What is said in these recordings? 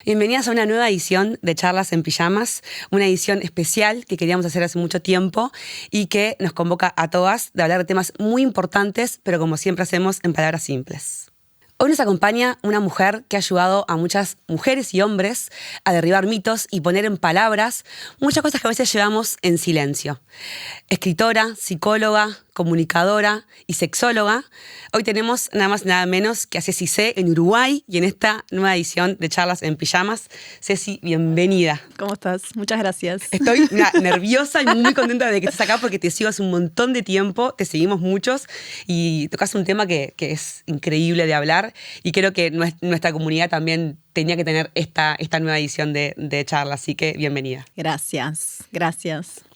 Bienvenidas a una nueva edición de Charlas en Pijamas, una edición especial que queríamos hacer hace mucho tiempo y que nos convoca a todas de hablar de temas muy importantes, pero como siempre hacemos en palabras simples. Hoy nos acompaña una mujer que ha ayudado a muchas mujeres y hombres a derribar mitos y poner en palabras muchas cosas que a veces llevamos en silencio. Escritora, psicóloga, comunicadora y sexóloga. Hoy tenemos nada más y nada menos que a Ceci C. en Uruguay y en esta nueva edición de Charlas en Pijamas. Ceci, bienvenida. ¿Cómo estás? Muchas gracias. Estoy nerviosa y muy contenta de que estés acá porque te sigo hace un montón de tiempo, te seguimos muchos y tocas un tema que es increíble de hablar y creo que nuestra comunidad también tenía que tener esta nueva edición de charla, así que bienvenida. Gracias.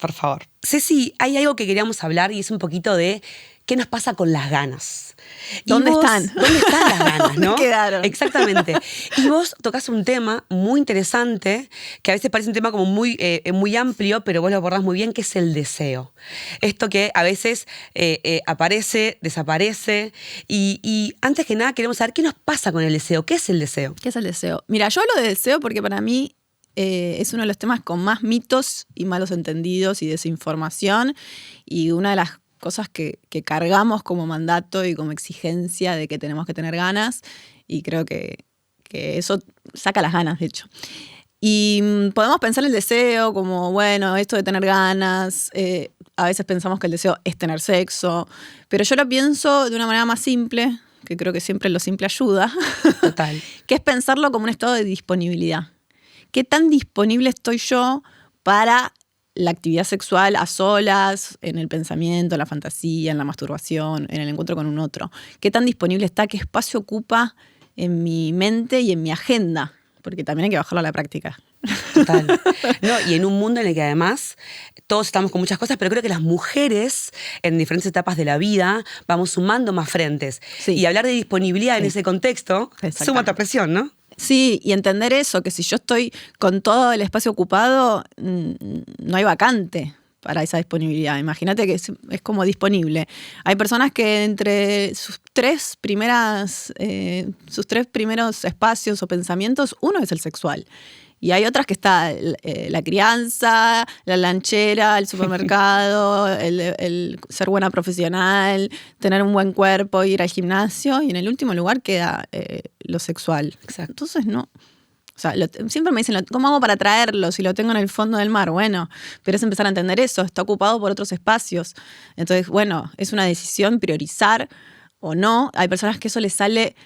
Por favor. Ceci, hay algo que queríamos hablar y es un poquito de qué nos pasa con las ganas. ¿Dónde están? ¿Dónde están las ganas, no? ¿Dónde quedaron? Exactamente. Y vos tocás un tema muy interesante, que a veces parece un tema como muy amplio, pero vos lo abordás muy bien, que es el deseo. Esto que a veces aparece, desaparece. Y antes que nada queremos saber qué nos pasa con el deseo. ¿Qué es el deseo? ¿Qué es el deseo? Mira, yo hablo de deseo porque para mí es uno de los temas con más mitos y malos entendidos y desinformación, y una de las cosas que cargamos como mandato y como exigencia de que tenemos que tener ganas, y creo que eso saca las ganas, de hecho. Y podemos pensar el deseo como, bueno, esto de tener ganas, a veces pensamos que el deseo es tener sexo, pero yo lo pienso de una manera más simple, que creo que siempre lo simple ayuda. Total. Que es pensarlo como un estado de disponibilidad. ¿Qué tan disponible estoy yo para la actividad sexual a solas, en el pensamiento, en la fantasía, en la masturbación, en el encuentro con un otro? ¿Qué tan disponible está? ¿Qué espacio ocupa en mi mente y en mi agenda? Porque también hay que bajarlo a la práctica. Total. No, y en un mundo en el que además todos estamos con muchas cosas, pero creo que las mujeres en diferentes etapas de la vida vamos sumando más frentes. Sí. Y hablar de disponibilidad en ese contexto suma otra presión, ¿no? Sí, y entender eso, que si yo estoy con todo el espacio ocupado, no hay vacante para esa disponibilidad. Imagínate que es como disponible. Hay personas que entre sus tres primeros espacios o pensamientos, uno es el sexual. Y hay otras que está la crianza, la lanchera, el supermercado, el ser buena profesional, tener un buen cuerpo, ir al gimnasio, y en el último lugar queda lo sexual. Exacto. Entonces no. O sea, siempre me dicen, ¿cómo hago para traerlo si lo tengo en el fondo del mar? Bueno, pero es empezar a entender eso, está ocupado por otros espacios. Entonces, bueno, es una decisión priorizar o no. Hay personas que eso les sale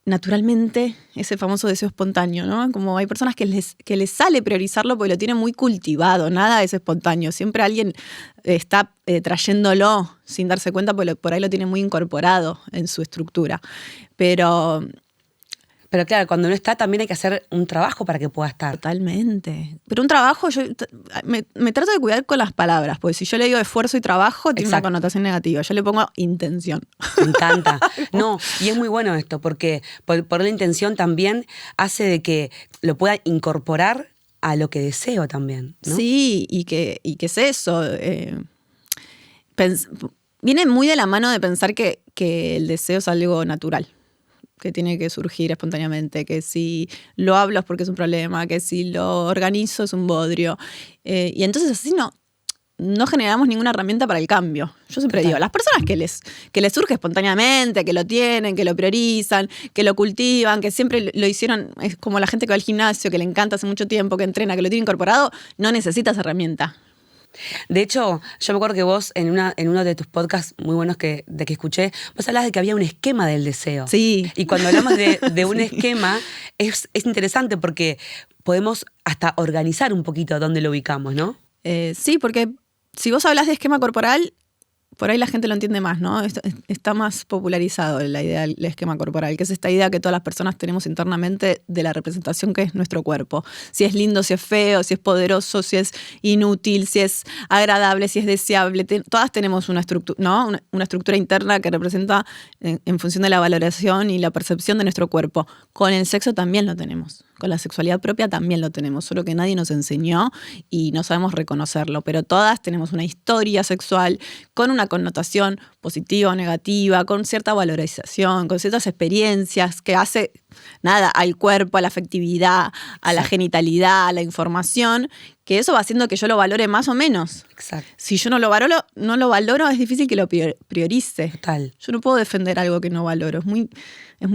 naturalmente, ese famoso deseo espontáneo, ¿no? Como hay personas que les sale priorizarlo porque lo tienen muy cultivado, nada es espontáneo. Siempre alguien está trayéndolo sin darse cuenta porque por ahí lo tiene muy incorporado en su estructura. Pero claro, cuando no está también hay que hacer un trabajo para que pueda estar. Totalmente. Pero un trabajo, yo me trato de cuidar con las palabras, porque si yo le digo esfuerzo y trabajo, tiene una connotación negativa. Yo le pongo intención. Me encanta. No, y es muy bueno esto, porque por la intención también hace de que lo pueda incorporar a lo que deseo también, ¿no? Sí, y que es eso. Viene muy de la mano de pensar que el deseo es algo natural, que tiene que surgir espontáneamente, que si lo hablo es porque es un problema, que si lo organizo es un bodrio. Y entonces así no generamos ninguna herramienta para el cambio. Yo siempre digo, las personas que les surge espontáneamente, que lo tienen, que lo priorizan, que lo cultivan, que siempre lo hicieron, es como la gente que va al gimnasio, que le encanta hace mucho tiempo, que entrena, que lo tiene incorporado, no necesita esa herramienta. De hecho, yo me acuerdo que vos en uno de tus podcasts muy buenos que escuché, vos hablabas de que había un esquema del deseo. Sí. Y cuando hablamos de un esquema, es interesante porque podemos hasta organizar un poquito dónde lo ubicamos, ¿no? Sí, porque si vos hablas de esquema corporal, por ahí la gente lo entiende más, ¿no? Está más popularizado la idea del esquema corporal, que es esta idea que todas las personas tenemos internamente de la representación que es nuestro cuerpo. Si es lindo, si es feo, si es poderoso, si es inútil, si es agradable, si es deseable. Todas tenemos una estructura, ¿no? Una estructura interna que representa en función de la valoración y la percepción de nuestro cuerpo. Con el sexo también lo tenemos. Con la sexualidad propia también lo tenemos, solo que nadie nos enseñó y no sabemos reconocerlo. Pero todas tenemos una historia sexual con una connotación positiva o negativa, con cierta valorización, con ciertas experiencias que hace nada, al cuerpo, a la afectividad, a la genitalidad, a la información, que eso va haciendo que yo lo valore más o menos. Exacto. Si yo no lo valoro, es difícil que lo priorice. Total. Yo no puedo defender algo que no valoro, es muy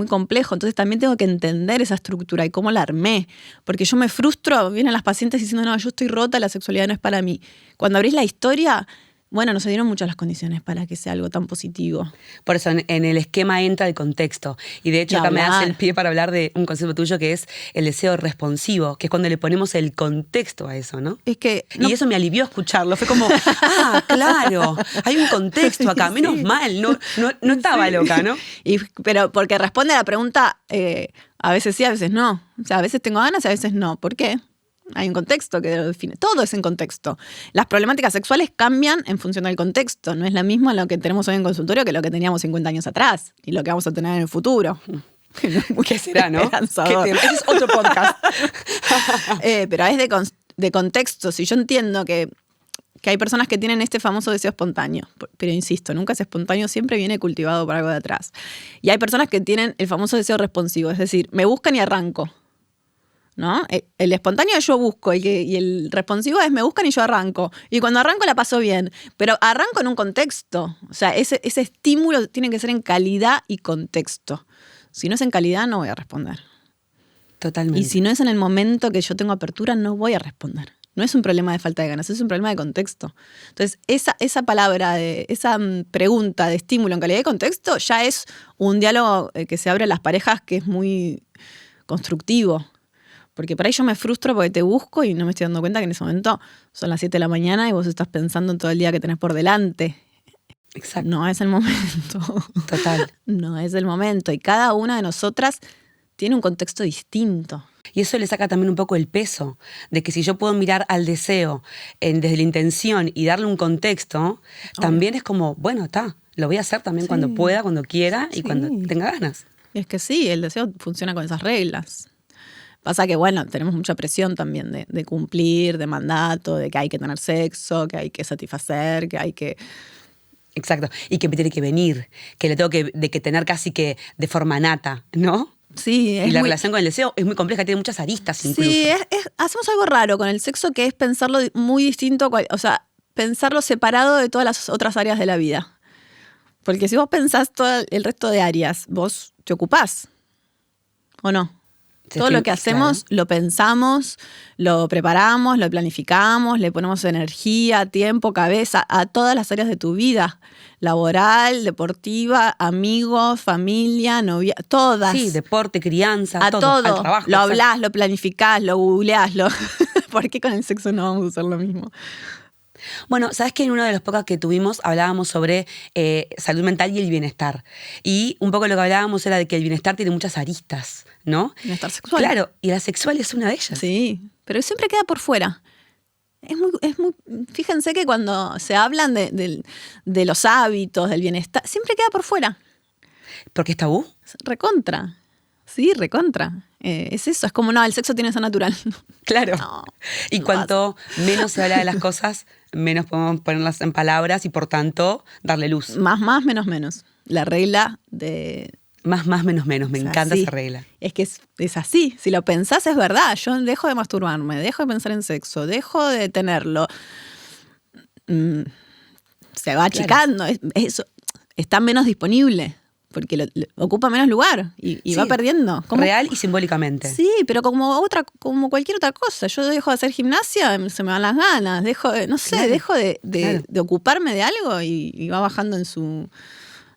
complejo. Entonces también tengo que entender esa estructura y cómo la armé. Porque yo me frustro, vienen las pacientes diciendo, no, yo estoy rota, la sexualidad no es para mí. Cuando abrís la historia, bueno, no se dieron muchas las condiciones para que sea algo tan positivo. Por eso en el esquema entra el contexto. Y de hecho acá me das el pie para hablar de un concepto tuyo que es el deseo responsivo, que es cuando le ponemos el contexto a eso, ¿no? Es que y eso me alivió escucharlo. Fue como, claro, hay un contexto acá, menos mal, no estaba loca, ¿no? Pero porque responde a la pregunta, a veces sí, a veces no. O sea, a veces tengo ganas y a veces no. ¿Por qué? Hay un contexto que lo define. Todo es en contexto. Las problemáticas sexuales cambian en función del contexto. No es lo mismo lo que tenemos hoy en consultorio que lo que teníamos 50 años atrás y lo que vamos a tener en el futuro. ¿Qué será, no? Ese es otro podcast. Pero es de contexto. Si yo entiendo que hay personas que tienen este famoso deseo espontáneo, pero insisto, nunca es espontáneo, siempre viene cultivado por algo de atrás. Y hay personas que tienen el famoso deseo responsivo, es decir, me buscan y arranco. ¿No? El espontáneo yo busco y el responsivo es me buscan y yo arranco. Y cuando arranco la paso bien, pero arranco en un contexto. O sea, ese estímulo tiene que ser en calidad y contexto. Si no es en calidad, no voy a responder. Totalmente. Y si no es en el momento que yo tengo apertura, no voy a responder. No es un problema de falta de ganas, es un problema de contexto. Entonces, esa palabra, esa pregunta de estímulo en calidad y contexto ya es un diálogo que se abre a las parejas que es muy constructivo. Porque por ahí yo me frustro porque te busco y no me estoy dando cuenta que en ese momento son las 7 de la mañana y vos estás pensando en todo el día que tenés por delante. Exacto. No es el momento. Total. No es el momento. Y cada una de nosotras tiene un contexto distinto. Y eso le saca también un poco el peso, de que si yo puedo mirar al deseo desde la intención y darle un contexto, también es como, bueno, lo voy a hacer también cuando pueda, cuando quiera y cuando tenga ganas. Y es que sí, el deseo funciona con esas reglas. Pasa que, bueno, tenemos mucha presión también de cumplir, de mandato, de que hay que tener sexo, que hay que satisfacer, que hay que... Exacto, y que me tiene que venir, que le tengo que tener casi que de forma nata, ¿no? Sí, y la relación con el deseo es muy compleja, tiene muchas aristas incluso. Sí, hacemos algo raro con el sexo que es pensarlo muy distinto, o sea, pensarlo separado de todas las otras áreas de la vida. Porque si vos pensás todo el resto de áreas, vos te ocupás, ¿o no? Todo lo que hacemos lo pensamos, lo preparamos, lo planificamos, le ponemos energía, tiempo, cabeza a todas las áreas de tu vida. Laboral, deportiva, amigos, familia, novia, todas. Sí, deporte, crianza, a todo. Al trabajo. Lo hablás, lo planificás, lo googleás. ¿Por qué con el sexo no vamos a hacer lo mismo? Bueno, sabes que en uno de los podcasts que tuvimos hablábamos sobre salud mental y el bienestar. Y un poco lo que hablábamos era de que el bienestar tiene muchas aristas, ¿no? Bienestar sexual. Claro, y la sexual es una de ellas. Sí, pero siempre queda por fuera. Fíjense que cuando se hablan de los hábitos, del bienestar, siempre queda por fuera. ¿Porque es tabú? Recontra. Sí, recontra. Es eso, es como, no, el sexo tiene que ser natural. Claro. No, y cuanto menos se habla de las cosas, menos podemos ponerlas en palabras y por tanto darle luz. Más, menos. La regla de... Más, menos. Me encanta esa regla. Es que es así. Si lo pensás, es verdad. Yo dejo de masturbarme, dejo de pensar en sexo, dejo de tenerlo. Se va achicando. Eso está menos disponible. Porque ocupa menos lugar y va perdiendo. Real y simbólicamente. Sí, pero como cualquier otra cosa. Yo dejo de hacer gimnasia, se me van las ganas. Dejo de ocuparme de algo y va bajando en su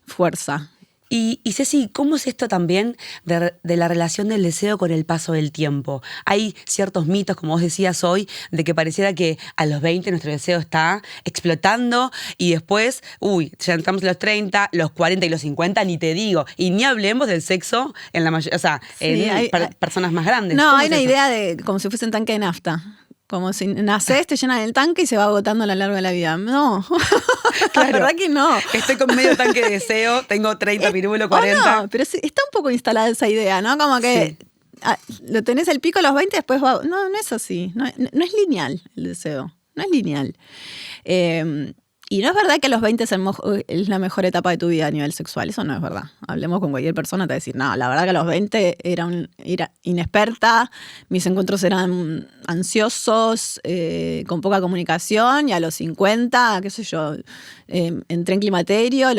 fuerza. Y Ceci, ¿cómo es esto también de la relación del deseo con el paso del tiempo? Hay ciertos mitos, como vos decías hoy, de que pareciera que a los 20 nuestro deseo está explotando y después, ya entramos a los 30, los 40 y los 50, ni te digo. Y ni hablemos del sexo en la mayoría, hay personas más grandes. No, hay una idea de como si fuese un tanque de nafta. Como si nacés, te llenan el tanque y se va agotando a lo largo de la vida. No, claro. La verdad que no. Estoy con medio tanque de deseo, tengo 30, pirulo, 40. No, pero sí, está un poco instalada esa idea, ¿no? Como que lo tenés el pico a los 20 y después va... No es así. No es lineal el deseo. No es lineal. Y no es verdad que los 20 es la mejor etapa de tu vida a nivel sexual. Eso no es verdad. Hablemos con cualquier persona, te va a decir, no, la verdad que a los 20 era inexperta, mis encuentros eran ansiosos, con poca comunicación, y a los 50, qué sé yo, entré en climaterio,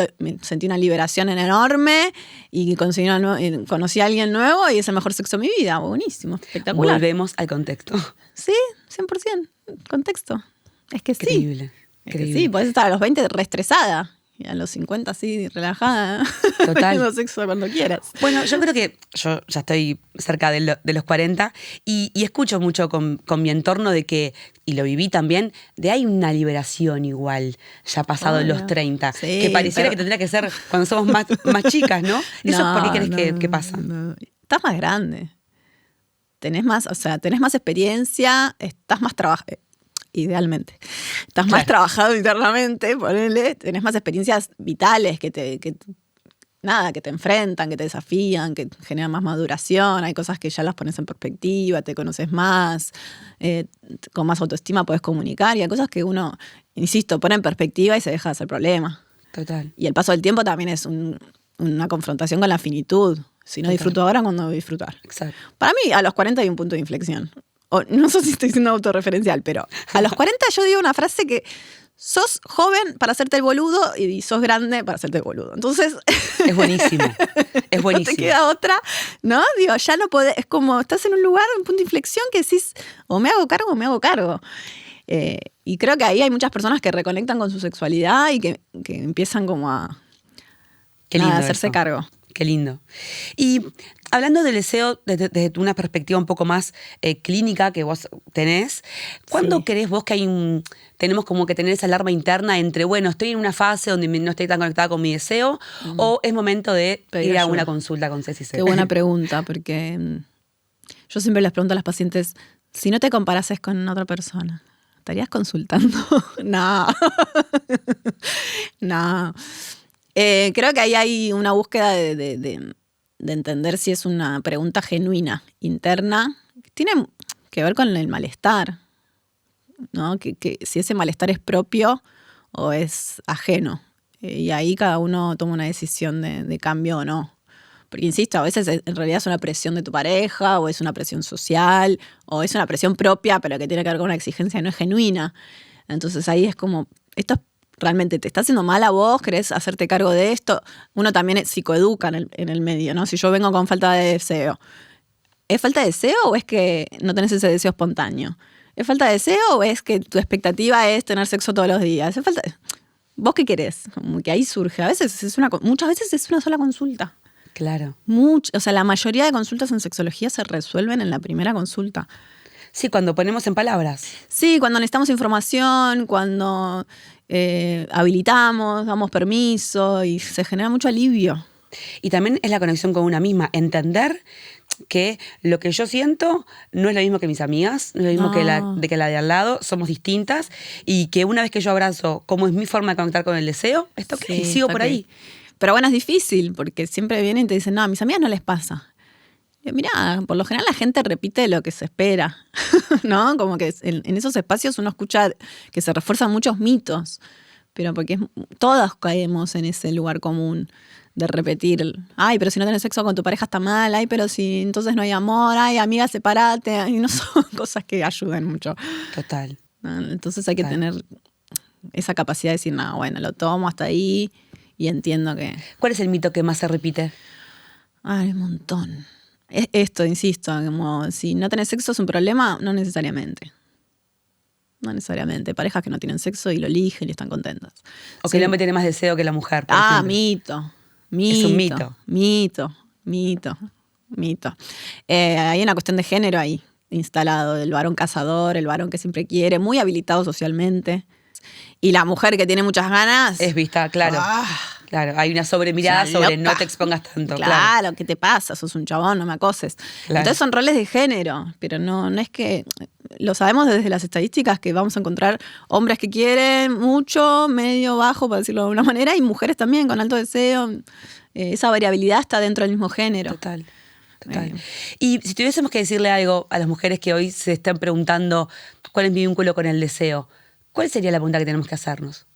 sentí una liberación enorme y conocí a alguien nuevo y es el mejor sexo de mi vida. Buenísimo, espectacular. Volvemos al contexto. Sí, 100%. Contexto. Es que sí. Increíble. Es que sí, podés estar a los 20 reestresada y a los 50 así, relajada. Total. Teniendo sexo cuando quieras. Bueno, yo creo que yo ya estoy cerca de los 40 y escucho mucho con mi entorno de que, y lo viví también, de hay una liberación igual, ya pasado los 30, Sí, que pareciera que tendría que ser cuando somos más chicas, ¿no? ¿Eso por qué crees que pasa? No. Estás más grande. Tenés más experiencia, estás más trabajado. Idealmente. Estás más trabajado internamente, ponele, tenés más experiencias vitales que te enfrentan, que te desafían, que generan más maduración, hay cosas que ya las pones en perspectiva, te conoces más, con más autoestima puedes comunicar, y hay cosas que uno, insisto, pone en perspectiva y se deja de hacer problema. Total. Y el paso del tiempo también es una confrontación con la finitud. Si no disfruto ahora, ¿cuándo voy a disfrutar? Exacto. Para mí, a los 40 hay un punto de inflexión. No sé si estoy siendo autorreferencial, pero a los 40 yo digo una frase que sos joven para hacerte el boludo y sos grande para hacerte el boludo. Entonces... Es buenísimo. Es buenísimo. No te queda otra, ¿no? Digo, ya no podés... Es como estás en un lugar, un punto de inflexión que decís, o me hago cargo o me hago cargo. Y creo que ahí hay muchas personas que reconectan con su sexualidad y que empiezan como a hacerse eso. cargo. Qué lindo. Y hablando del deseo desde una perspectiva un poco más clínica que vos tenés, ¿cuándo crees vos que tenemos como que tener esa alarma interna entre, bueno, estoy en una fase donde no estoy tan conectada con mi deseo, o es momento de ir a una consulta con Ceci? Qué buena pregunta, porque yo siempre les pregunto a las pacientes, si no te comparases con otra persona, ¿estarías consultando? No. No. Creo que ahí hay una búsqueda de entender si es una pregunta genuina, interna. Tiene que ver con el malestar, ¿no? Que si ese malestar es propio o es ajeno. Y ahí cada uno toma una decisión de cambio o no. Porque, insisto, a veces en realidad es una presión de tu pareja, o es una presión social, o es una presión propia, pero que tiene que ver con una exigencia que no es genuina. Entonces ahí es como, esto es realmente te está haciendo mal a vos, querés hacerte cargo de esto. Uno también psicoeduca en el medio, ¿no? Si yo vengo con falta de deseo, ¿es falta de deseo o es que no tenés ese deseo espontáneo? ¿Es falta de deseo o es que tu expectativa es tener sexo todos los días? ¿Vos qué querés? Como que ahí surge. Muchas veces es una sola consulta. Claro. O sea, la mayoría de consultas en sexología se resuelven en la primera consulta. Sí, cuando ponemos en palabras. Sí, cuando necesitamos información, cuando habilitamos, damos permiso y se genera mucho alivio. Y también es la conexión con una misma, entender que lo que yo siento no es lo mismo que mis amigas, no es lo mismo que la de al lado, somos distintas, y que una vez que yo abrazo cómo es mi forma de conectar con el deseo, esto Sí, y sigo por ahí. Pero bueno, es difícil, porque siempre vienen y te dicen, no, a mis amigas no les pasa. Mirá, por lo general la gente repite lo que se espera, ¿no? Como que en esos espacios uno escucha que se refuerzan muchos mitos, pero porque todas caemos en ese lugar común de repetir, ay, pero si no tenés sexo con tu pareja está mal, ay, pero si entonces no hay amor, ay, amiga, sepárate, y no son cosas que ayuden mucho. Total. ¿No? Entonces hay que tener esa capacidad de decir, no, bueno, lo tomo hasta ahí y entiendo que... ¿Cuál es el mito que más se repite? Ay, un montón. Esto, insisto, como si no tenés sexo es un problema, no necesariamente. No necesariamente. Parejas que no tienen sexo y lo eligen y están contentas. O que el hombre tiene más deseo que la mujer, por ejemplo. Mito. Es un mito. Mito. Hay una cuestión de género ahí instalado, el varón cazador, el varón que siempre quiere, muy habilitado socialmente. Y la mujer que tiene muchas ganas... Es vista, claro. Claro, hay una sobremirada sobre no te expongas tanto. Claro, ¿qué te pasa? Sos un chabón, no me acoses. Claro. Entonces son roles de género, pero no es que... Lo sabemos desde las estadísticas que vamos a encontrar hombres que quieren mucho, medio, bajo, por decirlo de alguna manera, y mujeres también con alto deseo. Esa variabilidad está dentro del mismo género. Total. Y si tuviésemos que decirle algo a las mujeres que hoy se están preguntando cuál es mi vínculo con el deseo, ¿cuál sería la pregunta que tenemos que hacernos?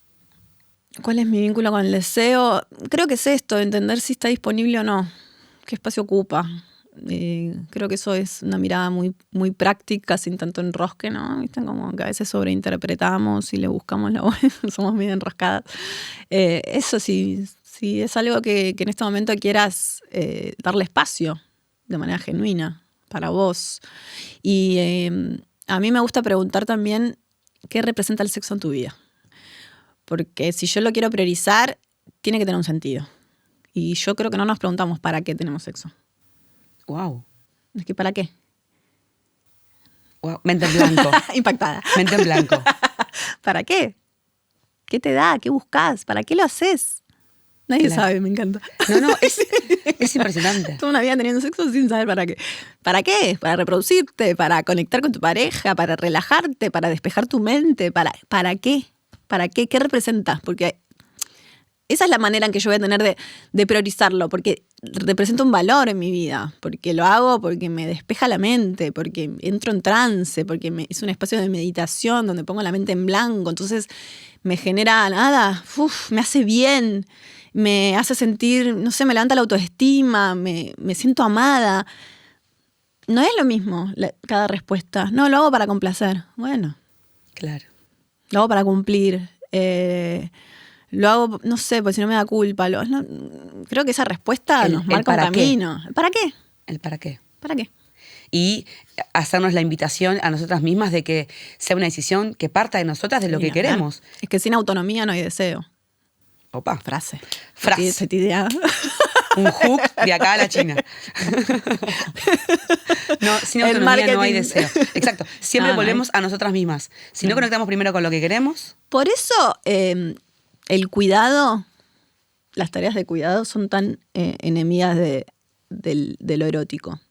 ¿Cuál es mi vínculo con el deseo? Creo que es esto, entender si está disponible o no, qué espacio ocupa. Creo que eso es una mirada muy, muy práctica, sin tanto enrosque, ¿no? ¿Viste? Como que a veces sobreinterpretamos y le buscamos la vuelta, somos medio enroscadas. Eso sí, si es algo que en este momento quieras darle espacio de manera genuina para vos. Y a mí me gusta preguntar también qué representa el sexo en tu vida. Porque si yo lo quiero priorizar, tiene que tener un sentido. Y yo creo que no nos preguntamos para qué tenemos sexo. Wow. Es que ¿para qué? Wow. Mente en blanco. Impactada. Mente en blanco. ¿Para qué? ¿Qué te da? ¿Qué buscas? ¿Para qué lo haces? Nadie sabe, me encanta. No, es impresionante. Toda una vida teniendo sexo sin saber para qué. ¿Para qué? Para reproducirte, para conectar con tu pareja, para relajarte, para despejar tu mente. ¿Para qué? ¿Para qué? ¿Qué representa? Porque esa es la manera en que yo voy a tener de priorizarlo, porque representa un valor en mi vida, porque lo hago porque me despeja la mente, porque entro en trance, porque es un espacio de meditación donde pongo la mente en blanco, entonces me genera nada, me hace bien, me hace sentir, no sé, me levanta la autoestima, me siento amada. No es lo mismo cada respuesta. No, lo hago para complacer. Bueno. Claro. Lo hago para cumplir. Lo hago, no sé, porque si no me da culpa. Creo que esa respuesta nos marca un camino. ¿Para qué? El para qué. ¿Para qué? Y hacernos la invitación a nosotras mismas de que sea una decisión que parta de nosotras de lo que queremos. Es que sin autonomía no hay deseo. Opa. Frase. Fetideada. Un hook de acá a la China. No, sin autonomía no hay deseo. Exacto. Siempre volvemos a nosotras mismas. Si no conectamos primero con lo que queremos. Por eso el cuidado, las tareas de cuidado son tan enemigas de lo erótico.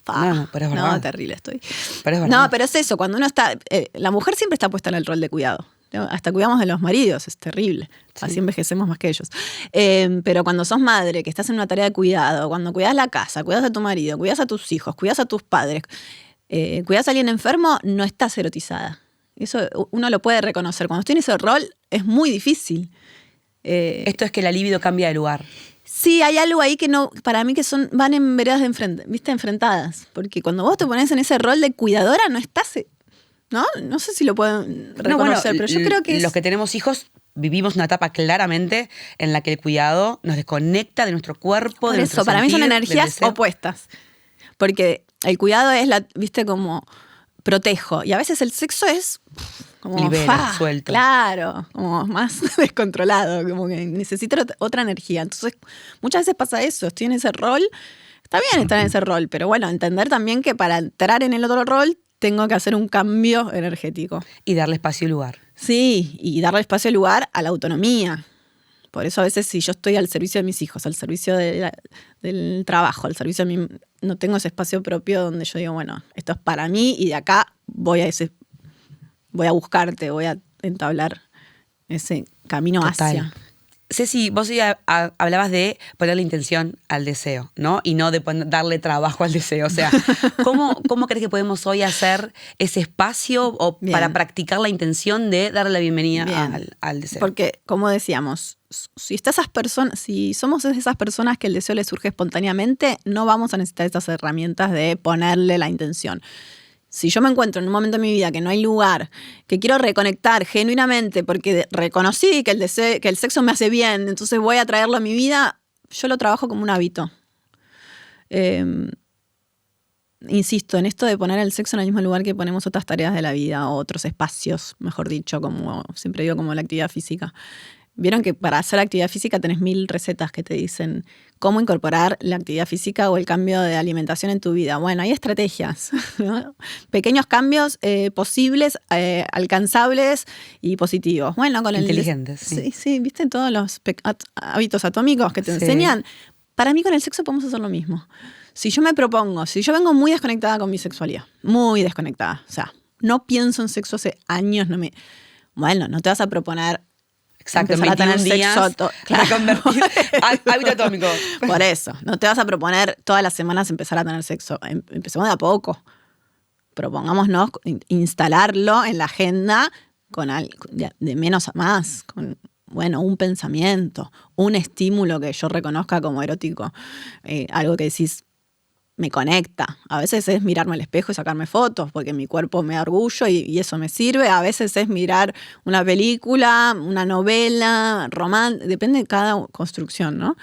No, pero es verdad. No, terrible estoy. Pero es verdad. No, pero es eso, cuando uno está... la mujer siempre está puesta en el rol de cuidado. Hasta cuidamos de los maridos, es terrible. Sí. Así envejecemos más que ellos. Pero cuando sos madre, que estás en una tarea de cuidado, cuando cuidas la casa, cuidas a tu marido, cuidas a tus hijos, cuidas a tus padres, cuidas a alguien enfermo, no estás erotizada. Eso uno lo puede reconocer. Cuando estoy en ese rol es muy difícil. Esto es que la libido cambia de lugar. Sí, hay algo ahí que no, para mí que van en veredas ¿viste? Enfrentadas. Porque cuando vos te pones en ese rol de cuidadora, no estás... No sé si lo pueden reconocer, pero yo creo que los que tenemos hijos vivimos una etapa claramente en la que el cuidado nos desconecta de nuestro cuerpo, de nuestro sentir. Para mí son energías opuestas. Porque el cuidado es, viste, como protejo. Y a veces el sexo es como... libera, suelto. Claro, como más descontrolado, como que necesita otra energía. Entonces, muchas veces pasa eso. Estoy en ese rol. Está bien estar en ese rol, pero bueno, entender también que para entrar en el otro rol tengo que hacer un cambio energético. Y darle espacio y lugar. Sí, y darle espacio y lugar a la autonomía. Por eso a veces si yo estoy al servicio de mis hijos, al servicio del trabajo, al servicio de mí, no tengo ese espacio propio donde yo digo, bueno, esto es para mí y de acá voy a buscarte, voy a entablar ese camino hacia... Ceci, vos ya hablabas de ponerle intención al deseo, ¿no? Y no de darle trabajo al deseo. O sea, ¿cómo crees que podemos hoy hacer ese espacio para practicar la intención de darle la bienvenida al deseo? Porque, como decíamos, si somos esas personas que el deseo les surge espontáneamente, no vamos a necesitar estas herramientas de ponerle la intención. Si yo me encuentro en un momento de mi vida que no hay lugar, que quiero reconectar genuinamente porque reconocí que el sexo me hace bien, entonces voy a traerlo a mi vida, yo lo trabajo como un hábito. Insisto, en esto de poner el sexo en el mismo lugar que ponemos otras tareas de la vida, o otros espacios, mejor dicho, como siempre digo, como la actividad física. Vieron que para hacer actividad física tenés 1000 recetas que te dicen cómo incorporar la actividad física o el cambio de alimentación en tu vida. Bueno, hay estrategias, ¿no? Pequeños cambios posibles, alcanzables y positivos. Bueno, con inteligentes. Sí, ¿viste todos los hábitos atómicos que te enseñan? Para mí con el sexo podemos hacer lo mismo. Si yo me propongo, si yo vengo muy desconectada con mi sexualidad, muy desconectada, o sea, no pienso en sexo hace años, bueno, no te vas a proponer... Exacto, empezar a tener sexo, reconvertir hábito atómico. Por eso, no te vas a proponer todas las semanas empezar a tener sexo. Empecemos de a poco. Propongámonos instalarlo en la agenda de menos a más, con, bueno, un pensamiento, un estímulo que yo reconozca como erótico, algo que decís, me conecta. A veces es mirarme al espejo y sacarme fotos, porque mi cuerpo me da orgullo y eso me sirve. A veces es mirar una película, una novela, depende de cada construcción, ¿no?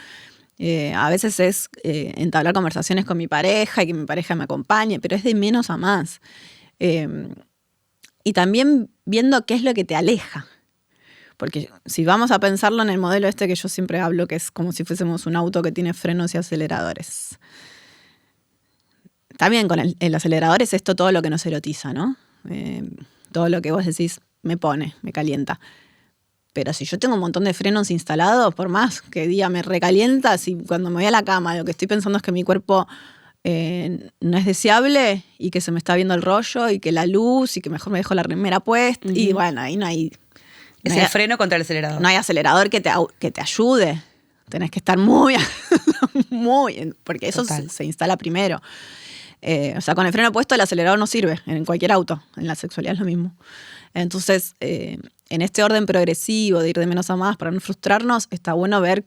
A veces es entablar conversaciones con mi pareja y que mi pareja me acompañe, pero es de menos a más. Y también viendo qué es lo que te aleja. Porque si vamos a pensarlo en el modelo este que yo siempre hablo, que es como si fuésemos un auto que tiene frenos y aceleradores. También con el acelerador es esto todo lo que nos erotiza, ¿no? Todo lo que vos decís me calienta. Pero si yo tengo un montón de frenos instalados, por más que diga me recalienta, si cuando me voy a la cama lo que estoy pensando es que mi cuerpo no es deseable y que se me está viendo el rollo y que la luz y que mejor me dejo la remera puesta, y bueno, ahí no hay... Es el freno contra el acelerador. No hay acelerador que te ayude. Tenés que estar muy, porque eso se instala primero. O sea, con el freno puesto el acelerador no sirve en cualquier auto. En la sexualidad es lo mismo. Entonces, en este orden progresivo de ir de menos a más para no frustrarnos, está bueno ver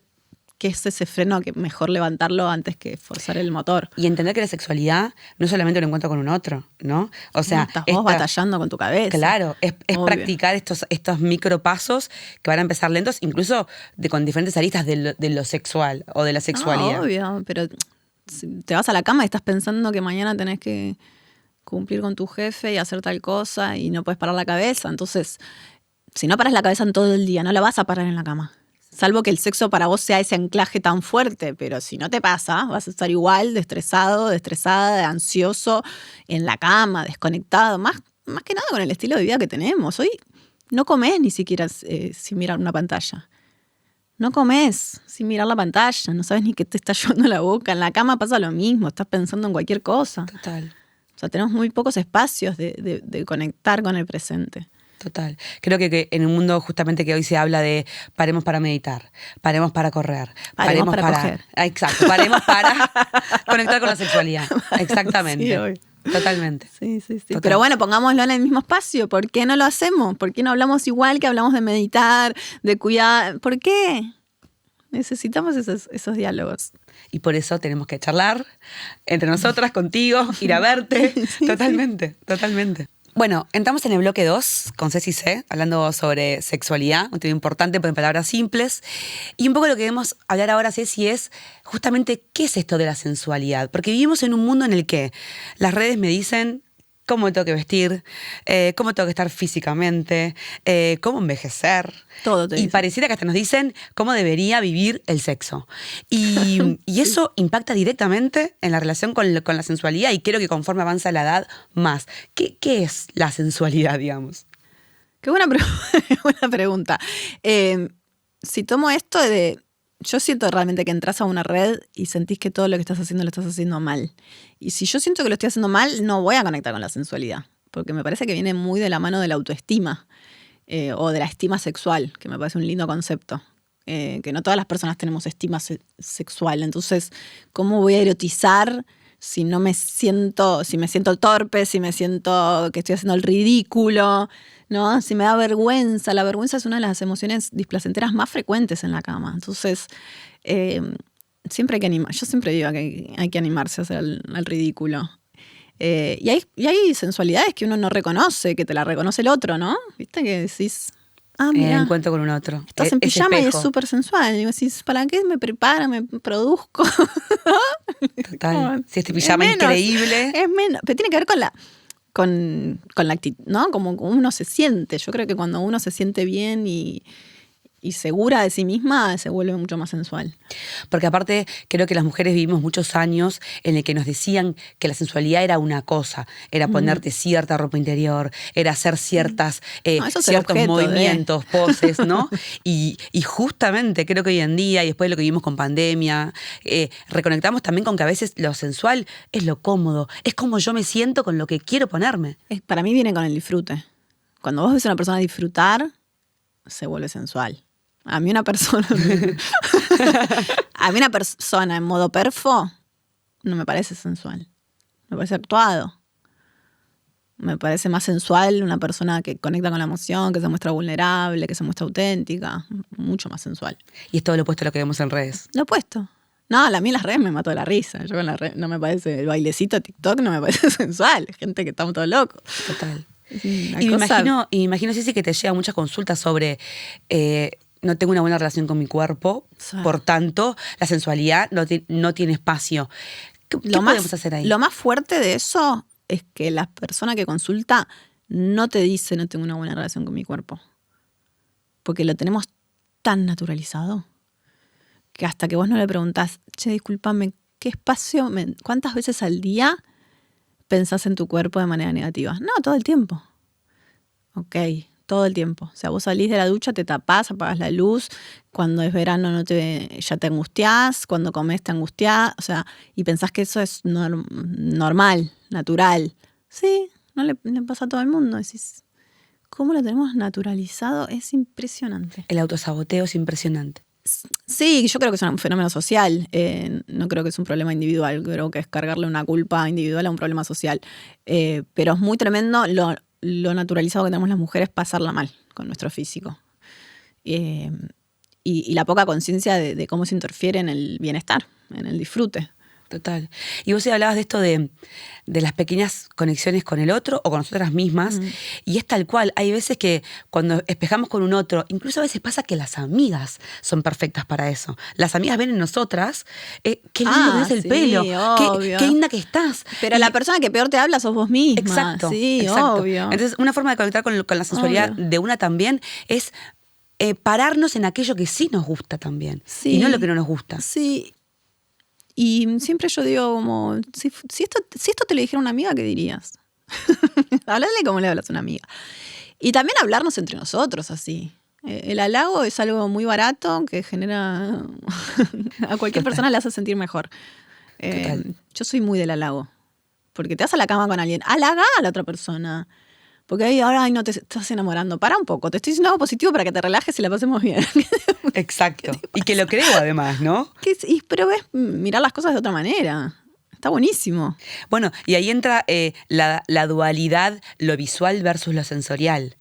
qué es ese freno que mejor levantarlo antes que forzar el motor. Y entender que la sexualidad no es solamente un encuentro con un otro, ¿no? O sea, estás vos batallando con tu cabeza. Claro, es practicar estos micropasos que van a empezar lentos, incluso con diferentes aristas de lo sexual o de la sexualidad. Obvio, pero si te vas a la cama y estás pensando que mañana tenés que cumplir con tu jefe y hacer tal cosa y no puedes parar la cabeza. Entonces, si no paras la cabeza en todo el día, no la vas a parar en la cama. Salvo que el sexo para vos sea ese anclaje tan fuerte, pero si no te pasa, vas a estar igual de estresado, de estresada, de ansioso, en la cama, desconectado, más que nada con el estilo de vida que tenemos. Hoy no comés ni siquiera sin mirar una pantalla. No comés sin mirar la pantalla, no sabes ni qué te está llevando la boca. En la cama pasa lo mismo, estás pensando en cualquier cosa. Total. O sea, tenemos muy pocos espacios de conectar con el presente. Total. Creo que en un mundo justamente que hoy se habla de paremos para meditar, paremos para correr, paremos para coger. Exacto, paremos para conectar con la sexualidad. Exactamente. Sí, hoy. Totalmente. Sí. Total. Pero bueno, pongámoslo en el mismo espacio. ¿Por qué no lo hacemos? ¿Por qué no hablamos igual que hablamos de meditar, de cuidar? ¿Por qué? Necesitamos esos diálogos. Y por eso tenemos que charlar entre nosotras, contigo, ir a verte. Sí, totalmente. Bueno, entramos en el bloque 2 con Ceci C, hablando sobre sexualidad, un tema importante, pero en palabras simples. Y un poco lo que queremos hablar ahora, Ceci, es justamente qué es esto de la sensualidad. Porque vivimos en un mundo en el que las redes me dicen cómo me tengo que vestir, cómo tengo que estar físicamente, cómo envejecer. Todo te y dicen. Pareciera que hasta nos dicen cómo debería vivir el sexo. Y eso impacta directamente en la relación con la sensualidad, y creo que conforme avanza la edad, más. ¿Qué es la sensualidad, digamos? Qué buena pregunta. Si tomo esto yo siento realmente que entras a una red y sentís que todo lo que estás haciendo lo estás haciendo mal. Y si yo siento que lo estoy haciendo mal, no voy a conectar con la sensualidad, porque me parece que viene muy de la mano de la autoestima o de la estima sexual, que me parece un lindo concepto. Que no todas las personas tenemos estima sexual. Entonces, ¿cómo voy a erotizar si me siento torpe, si me siento que estoy haciendo el ridículo, ¿no? Si me da vergüenza. La vergüenza es una de las emociones displacenteras más frecuentes en la cama. Entonces, siempre hay que animar. Yo siempre digo que hay que animarse a hacer el ridículo. Y hay sensualidades que uno no reconoce, que te la reconoce el otro, ¿no? ¿Viste? Que decís, mira, encuentro con un otro. Estás en pijama y es súper sensual. Y decís, ¿para qué me preparo, me produzco? Total. Si este pijama es increíble. Es menos. Pero tiene que ver con la actitud, ¿no? Como uno se siente. Yo creo que cuando uno se siente bien y segura de sí misma, se vuelve mucho más sensual. Porque aparte, creo que las mujeres vivimos muchos años en el que nos decían que la sensualidad era una cosa, era ponerte cierta ropa interior, era hacer ciertos movimientos, poses, ¿no? Y justamente creo que hoy en día, y después de lo que vivimos con pandemia, reconectamos también con que a veces lo sensual es lo cómodo, es como yo me siento con lo que quiero ponerme. Para mí viene con el disfrute. Cuando vos ves a una persona disfrutar, se vuelve sensual. A mí una persona en modo perfo no me parece sensual. Me parece actuado. Me parece más sensual una persona que conecta con la emoción, que se muestra vulnerable, que se muestra auténtica. Mucho más sensual. Y es todo lo opuesto a lo que vemos en redes. Lo opuesto. No, a mí las redes me mató la risa. Yo con las redes no me parece, el bailecito TikTok no me parece sensual. Gente que estamos todos locos. Total. Una Y cosa- me imagino, Ceci, que te llegan muchas consultas sobre no tengo una buena relación con mi cuerpo, Sí. por tanto, la sensualidad no tiene espacio. ¿Qué podemos hacer ahí? Lo más fuerte de eso es que la persona que consulta no te dice no tengo una buena relación con mi cuerpo. Porque lo tenemos tan naturalizado que hasta que vos no le preguntás, che, discúlpame, ¿qué espacio, cuántas veces al día pensás en tu cuerpo de manera negativa? No, todo el tiempo. Ok, todo el tiempo. O sea, vos salís de la ducha, te tapás, apagás la luz. Cuando es verano ya te angustiás. Cuando comés te angustiás. O sea, y pensás que eso es normal, natural. Sí, no le pasa a todo el mundo. Decís, ¿cómo lo tenemos naturalizado? Es impresionante. El autosaboteo es impresionante. Sí, yo creo que es un fenómeno social. No creo que es un problema individual. Creo que es cargarle una culpa individual a un problema social. Pero es muy tremendo lo naturalizado que tenemos las mujeres pasarla mal con nuestro físico. Y la poca conciencia de cómo se interfiere en el bienestar, en el disfrute. Total. Y vos hablabas de esto de las pequeñas conexiones con el otro o con nosotras mismas, y es tal cual. Hay veces que cuando espejamos con un otro, incluso a veces pasa que las amigas son perfectas para eso. Las amigas ven en nosotras, qué lindo tenés el sí, pelo, obvio. qué linda que estás. Pero la persona que peor te habla sos vos misma. Exacto, Sí, exacto. obvio. Entonces, una forma de conectar con la sensualidad Obvio. de una también es pararnos en aquello que sí nos gusta también, Sí. y no lo que no nos gusta. Sí. Y siempre yo digo como, si esto te lo dijera una amiga, ¿qué dirías? Háblale como le hablas a una amiga. Y también hablarnos entre nosotros así. El halago es algo muy barato que genera a cualquier persona le hace sentir mejor. Yo soy muy del halago. Porque te vas a la cama con alguien, halagá a la otra persona. Porque ahí ahora no te estás enamorando. Para un poco, te estoy diciendo algo positivo para que te relajes y la pasemos bien. Exacto. Y que lo creo además, ¿no? Pero es mirar las cosas de otra manera. Está buenísimo. Bueno, y ahí entra la dualidad, lo visual versus lo sensorial.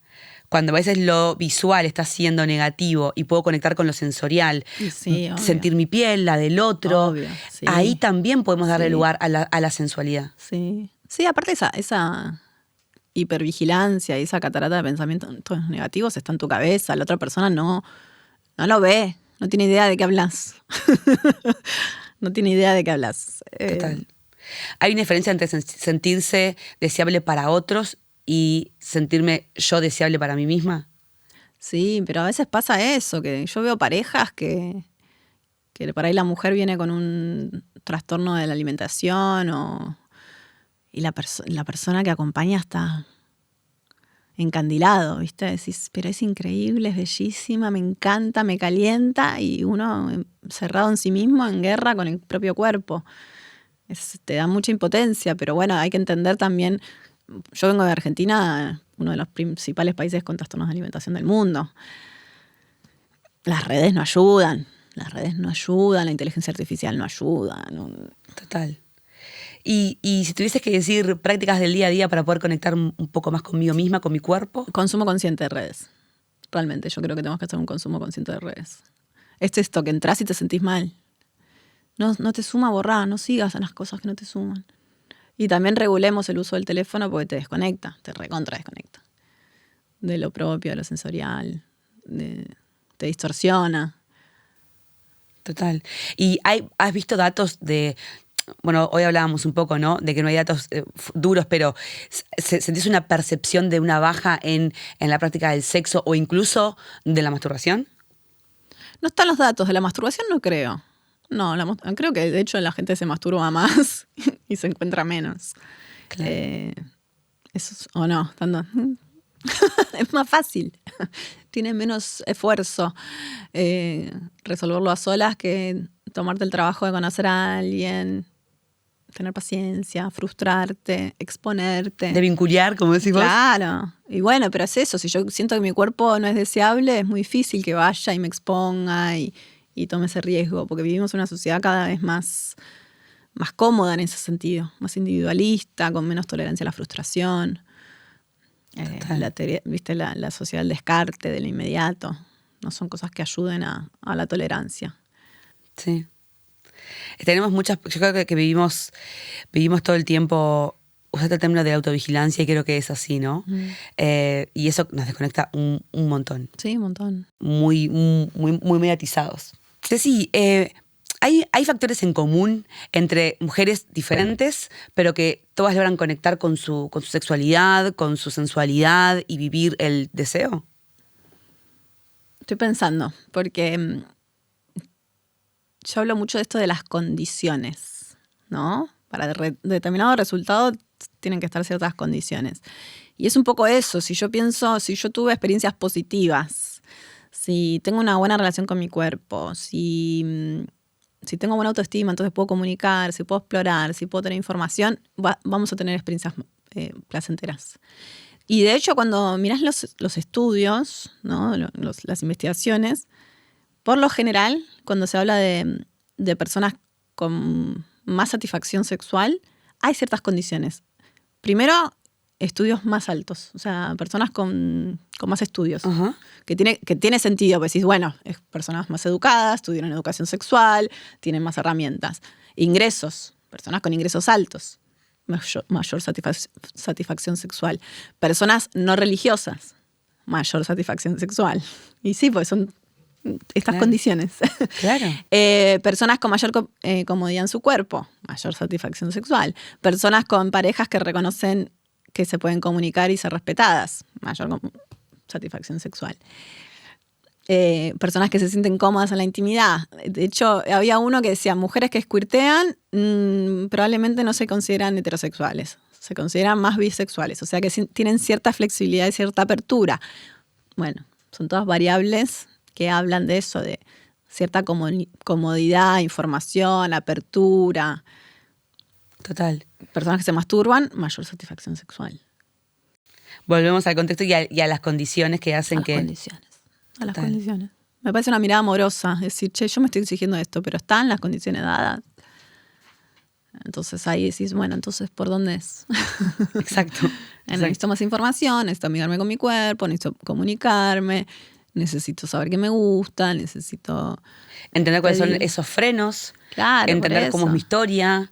Cuando a veces lo visual está siendo negativo y puedo conectar con lo sensorial, Sí, obvio. sentir mi piel, la del otro, Obvio, sí. ahí también podemos darle Sí. lugar a la sensualidad. Sí. Sí, aparte esa hipervigilancia y esa catarata de pensamientos negativos está en tu cabeza. La otra persona no lo ve, no tiene idea de qué hablas. No tiene idea de qué hablas. Total. Hay una diferencia entre sentirse deseable para otros y sentirme yo deseable para mí misma. Sí, pero a veces pasa eso, que yo veo parejas que por ahí la mujer viene con un trastorno de la alimentación y la persona que acompaña está encandilado, ¿viste? Decís, pero es increíble, es bellísima, me encanta, me calienta, y uno cerrado en sí mismo, en guerra con el propio cuerpo. Te da mucha impotencia, pero bueno, hay que entender también, yo vengo de Argentina, uno de los principales países con trastornos de alimentación del mundo. Las redes no ayudan, la inteligencia artificial no ayuda. No. Total. Y si tuvieses que decir prácticas del día a día para poder conectar un poco más conmigo misma, con mi cuerpo. Consumo consciente de redes. Realmente, yo creo que tenemos que hacer un consumo consciente de redes. Es esto, que entras y te sentís mal. No te suma, borrá, no sigas a las cosas que no te suman. Y también regulemos el uso del teléfono porque te desconecta, te recontra desconecta. De lo propio, de lo sensorial, te distorsiona. Total. Y has visto datos de, bueno, hoy hablábamos un poco, ¿no? De que no hay datos duros, pero ¿sentís una percepción de una baja en la práctica del sexo o incluso de la masturbación? No están los datos de la masturbación, no creo. No, creo que de hecho la gente se masturba más y se encuentra menos. Claro. ¿O no? Es más fácil. Tiene menos esfuerzo resolverlo a solas que tomarte el trabajo de conocer a alguien, tener paciencia, frustrarte, exponerte. De vincular, como decís vos. Claro. Y bueno, pero es eso. Si yo siento que mi cuerpo no es deseable, es muy difícil que vaya y me exponga y tome ese riesgo, porque vivimos en una sociedad cada vez más cómoda en ese sentido, más individualista, con menos tolerancia a la frustración. La teoría, ¿viste? La sociedad del descarte, del inmediato. No son cosas que ayuden a la tolerancia. Sí. Tenemos muchas, yo creo que vivimos todo el tiempo, usaste el término de autovigilancia y creo que es así, ¿no? Y eso nos desconecta un montón. Sí, un montón. Muy mediatizados. Ceci, ¿hay factores en común entre mujeres diferentes, pero que todas logran conectar con su sexualidad, con su sensualidad y vivir el deseo? Estoy pensando, porque yo hablo mucho de esto de las condiciones, ¿no? Para determinado resultado tienen que estar ciertas condiciones. Y es un poco eso, si yo tuve experiencias positivas, si tengo una buena relación con mi cuerpo, si tengo buena autoestima, entonces puedo comunicar, si puedo explorar, si puedo tener información, vamos a tener experiencias placenteras. Y de hecho, cuando mirás los estudios, ¿no? Las investigaciones, por lo general, cuando se habla de personas con más satisfacción sexual, hay ciertas condiciones. Primero, estudios más altos, o sea, personas con más estudios. Uh-huh. Que tiene sentido, porque decís, bueno, es personas más educadas, tuvieron educación sexual, tienen más herramientas. Ingresos, personas con ingresos altos, mayor satisfacción sexual. Personas no religiosas, mayor satisfacción sexual. Y sí, pues son estas condiciones. Claro. Personas con mayor comodidad en su cuerpo, mayor satisfacción sexual. Personas con parejas que reconocen que se pueden comunicar y ser respetadas, mayor satisfacción sexual. Personas que se sienten cómodas en la intimidad. De hecho, había uno que decía, mujeres que squirtean probablemente no se consideran heterosexuales, se consideran más bisexuales, o sea que tienen cierta flexibilidad y cierta apertura. Bueno, son todas variables que hablan de eso, de cierta comodidad, información, apertura. Total. Personas que se masturban, mayor satisfacción sexual. Volvemos al contexto y a las condiciones que hacen A las condiciones. Me parece una mirada amorosa, es decir, che, yo me estoy exigiendo esto, pero están las condiciones dadas. Entonces ahí decís, bueno, entonces, ¿por dónde es? Exacto. Necesito más información, necesito amigarme con mi cuerpo, necesito comunicarme, necesito saber qué me gusta, necesito entender cuáles son esos frenos, claro, entender cómo es mi historia,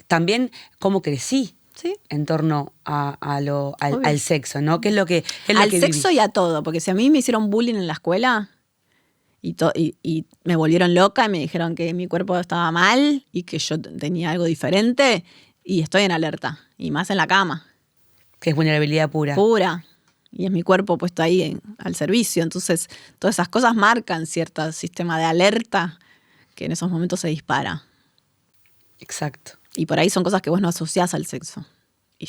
también cómo crecí, ¿sí? En torno al sexo, ¿no? ¿Qué es lo que al sexo viví? Y a todo, porque si a mí me hicieron bullying en la escuela y me volvieron loca y me dijeron que mi cuerpo estaba mal y que yo tenía algo diferente, y estoy en alerta, y más en la cama. Que es vulnerabilidad pura. Pura. Y es mi cuerpo puesto ahí al servicio. Entonces, todas esas cosas marcan cierto sistema de alerta que en esos momentos se dispara. Exacto. Y por ahí son cosas que vos no asociás al sexo. Y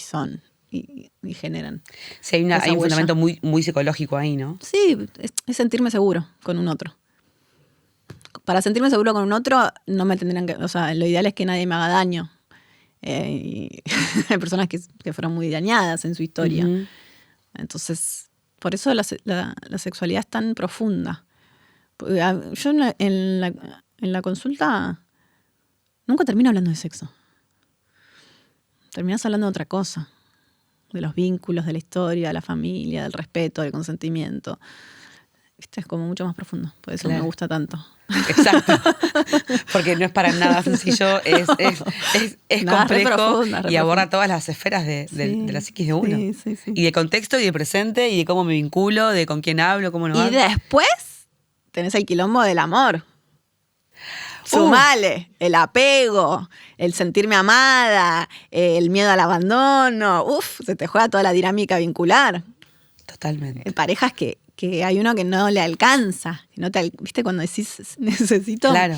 generan. Sí, hay un fundamento muy, muy psicológico ahí, ¿no? Sí, es sentirme seguro con un otro. Para sentirme seguro con un otro, no me tendrían que... O sea, lo ideal es que nadie me haga daño. Y hay personas que fueron muy dañadas en su historia. Uh-huh. Entonces, por eso la sexualidad es tan profunda. Yo en la consulta nunca termino hablando de sexo. Terminás hablando de otra cosa. De los vínculos, de la historia, de la familia, del respeto, del consentimiento. ¿Viste? Es como mucho más profundo. Por eso me gusta tanto. Exacto. Porque no es para nada sencillo, es complejo y aborda todas las esferas de la psiquis de uno. Sí. Y de contexto y de presente y de cómo me vinculo, de con quién hablo, cómo no hablo. Y después tenés el quilombo del amor. Sumale, el apego, el sentirme amada, el miedo al abandono. Se te juega toda la dinámica vincular. Totalmente. Parejas que hay uno que no le alcanza. ¿Viste cuando decís necesito? Claro.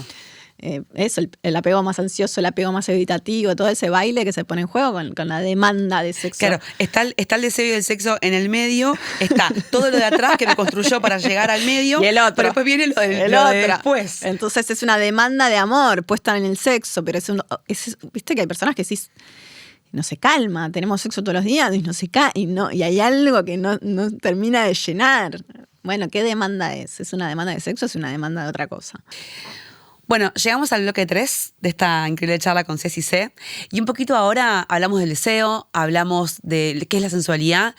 Eso, el apego más ansioso, el apego más evitativo, todo ese baile que se pone en juego con la demanda de sexo. Claro, está el deseo y el sexo en el medio, está todo lo de atrás que me construyó para llegar al medio, y el otro. Pero después viene lo de después. Entonces es una demanda de amor puesta en el sexo, pero viste que hay personas que sí no se calma, tenemos sexo todos los días y no se cae, y hay algo que no termina de llenar. Bueno, ¿qué demanda es? ¿Es una demanda de sexo o es una demanda de otra cosa? Bueno, llegamos al bloque 3 de esta increíble charla con Ceci C. Y un poquito ahora hablamos del deseo, hablamos de qué es la sensualidad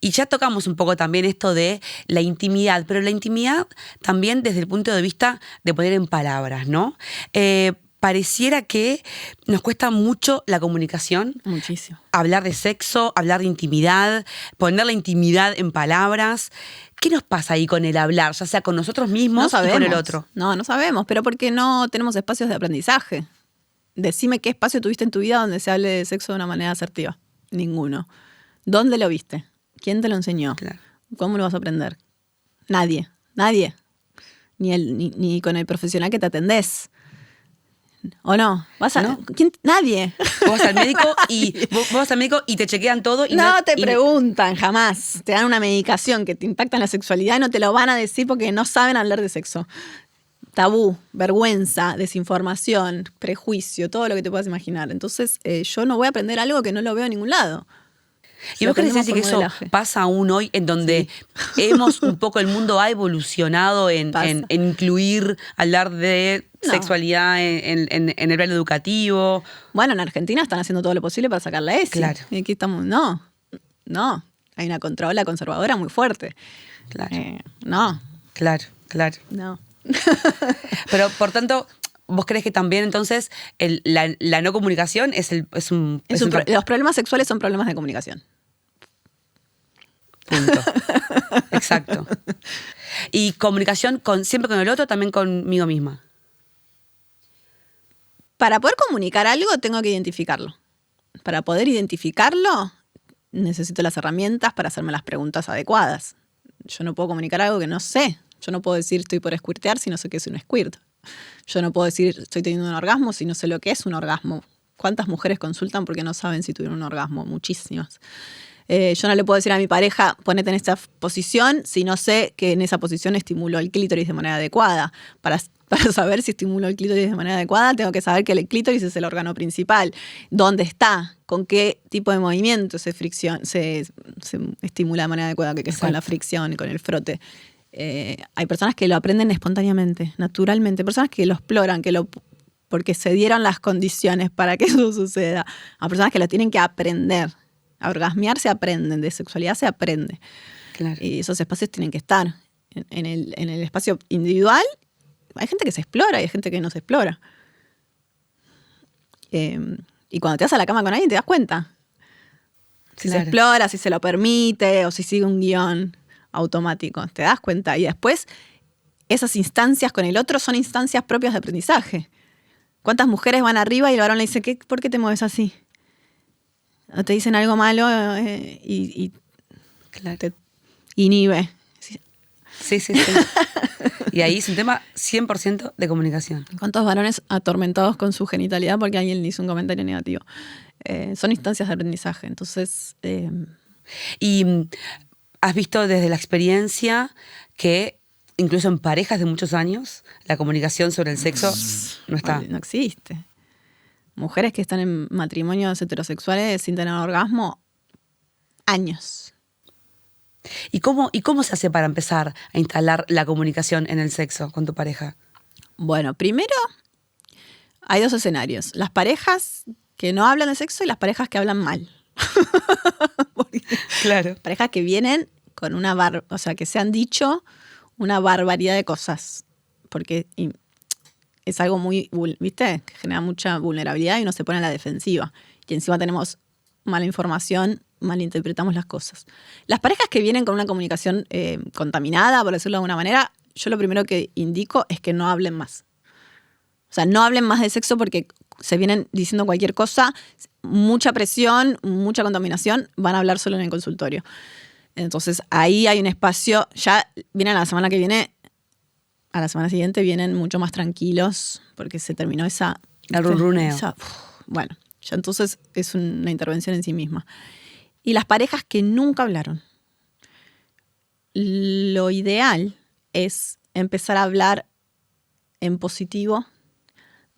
y ya tocamos un poco también esto de la intimidad, pero la intimidad también desde el punto de vista de poner en palabras, ¿no? Pareciera que nos cuesta mucho la comunicación. Muchísimo. Hablar de sexo, hablar de intimidad, poner la intimidad en palabras. ¿Qué nos pasa ahí con el hablar, ya sea con nosotros mismos y con el otro? No sabemos, pero porque no tenemos espacios de aprendizaje. Decime qué espacio tuviste en tu vida donde se hable de sexo de una manera asertiva. Ninguno. ¿Dónde lo viste? ¿Quién te lo enseñó? Claro. ¿Cómo lo vas a aprender? Nadie. Ni con el profesional que te atendés. ¿O no? ¿No? Nadie. Vos vas al médico y te chequean todo. Y no te preguntan jamás. Te dan una medicación que te impacta en la sexualidad y no te lo van a decir porque no saben hablar de sexo. Tabú, vergüenza, desinformación, prejuicio, todo lo que te puedas imaginar. Entonces, yo no voy a aprender algo que no lo veo en ningún lado. ¿Y vos crees que eso pasa aún hoy en donde un poco el mundo ha evolucionado en incluir, hablar de sexualidad en el plano educativo? Bueno, en Argentina están haciendo todo lo posible para sacar la ESI. Claro. Y aquí estamos, no. Hay una controla conservadora muy fuerte. Claro. No. Claro. No. Pero, por tanto, ¿vos crees que también entonces la no comunicación los problemas sexuales son problemas de comunicación? Punto. Exacto. Y comunicación siempre con el otro, también conmigo misma. Para poder comunicar algo tengo que identificarlo. Para poder identificarlo necesito las herramientas para hacerme las preguntas adecuadas. Yo no puedo comunicar algo que no sé. Yo no puedo decir estoy por squirtear si no sé qué es un squirt. Yo no puedo decir estoy teniendo un orgasmo si no sé lo que es un orgasmo. ¿Cuántas mujeres consultan porque no saben si tuvieron un orgasmo? Muchísimas. Yo no le puedo decir a mi pareja, ponete en esta posición, si no sé que en esa posición estimulo el clítoris de manera adecuada. Para saber si estimulo el clítoris de manera adecuada, tengo que saber que el clítoris es el órgano principal. ¿Dónde está? ¿Con qué tipo de movimiento se estimula de manera adecuada? Que es con la fricción y con el frote. Hay personas que lo aprenden espontáneamente, naturalmente. Personas que lo exploran, porque se dieron las condiciones para que eso suceda. Hay personas que lo tienen que aprender. A orgasmear se aprenden, de sexualidad se aprende. Claro. Y esos espacios tienen que estar. En el espacio individual hay gente que se explora y hay gente que no se explora. Y cuando te vas a la cama con alguien te das cuenta. Si se explora, si se lo permite o si sigue un guión automático. Te das cuenta. Y después esas instancias con el otro son instancias propias de aprendizaje. ¿Cuántas mujeres van arriba y el varón le dice, ¿por qué te mueves así? O te dicen algo malo y te inhibe. Sí. Y ahí es un tema 100% de comunicación. ¿Cuántos varones atormentados con su genitalidad porque alguien le hizo un comentario negativo? Son instancias de aprendizaje. Entonces... Y has visto desde la experiencia que incluso en parejas de muchos años la comunicación sobre el sexo no está. No existe. Mujeres que están en matrimonios heterosexuales sin tener orgasmo, años. ¿Y cómo se hace para empezar a instalar la comunicación en el sexo con tu pareja? Bueno, primero hay dos escenarios. Las parejas que no hablan de sexo y las parejas que hablan mal. Claro. Parejas que vienen con que se han dicho una barbaridad de cosas. Porque es algo muy, ¿viste? Que genera mucha vulnerabilidad y uno se pone a la defensiva. Y encima tenemos mala información, malinterpretamos las cosas. Las parejas que vienen con una comunicación contaminada, por decirlo de alguna manera, yo lo primero que indico es que no hablen más. O sea, no hablen más de sexo porque se vienen diciendo cualquier cosa, mucha presión, mucha contaminación, van a hablar solo en el consultorio. Entonces, ahí hay un espacio, ya vienen a la semana que viene, a la semana siguiente vienen mucho más tranquilos porque se terminó el runruneo. Bueno, ya entonces es una intervención en sí misma. Y las parejas que nunca hablaron. Lo ideal es empezar a hablar en positivo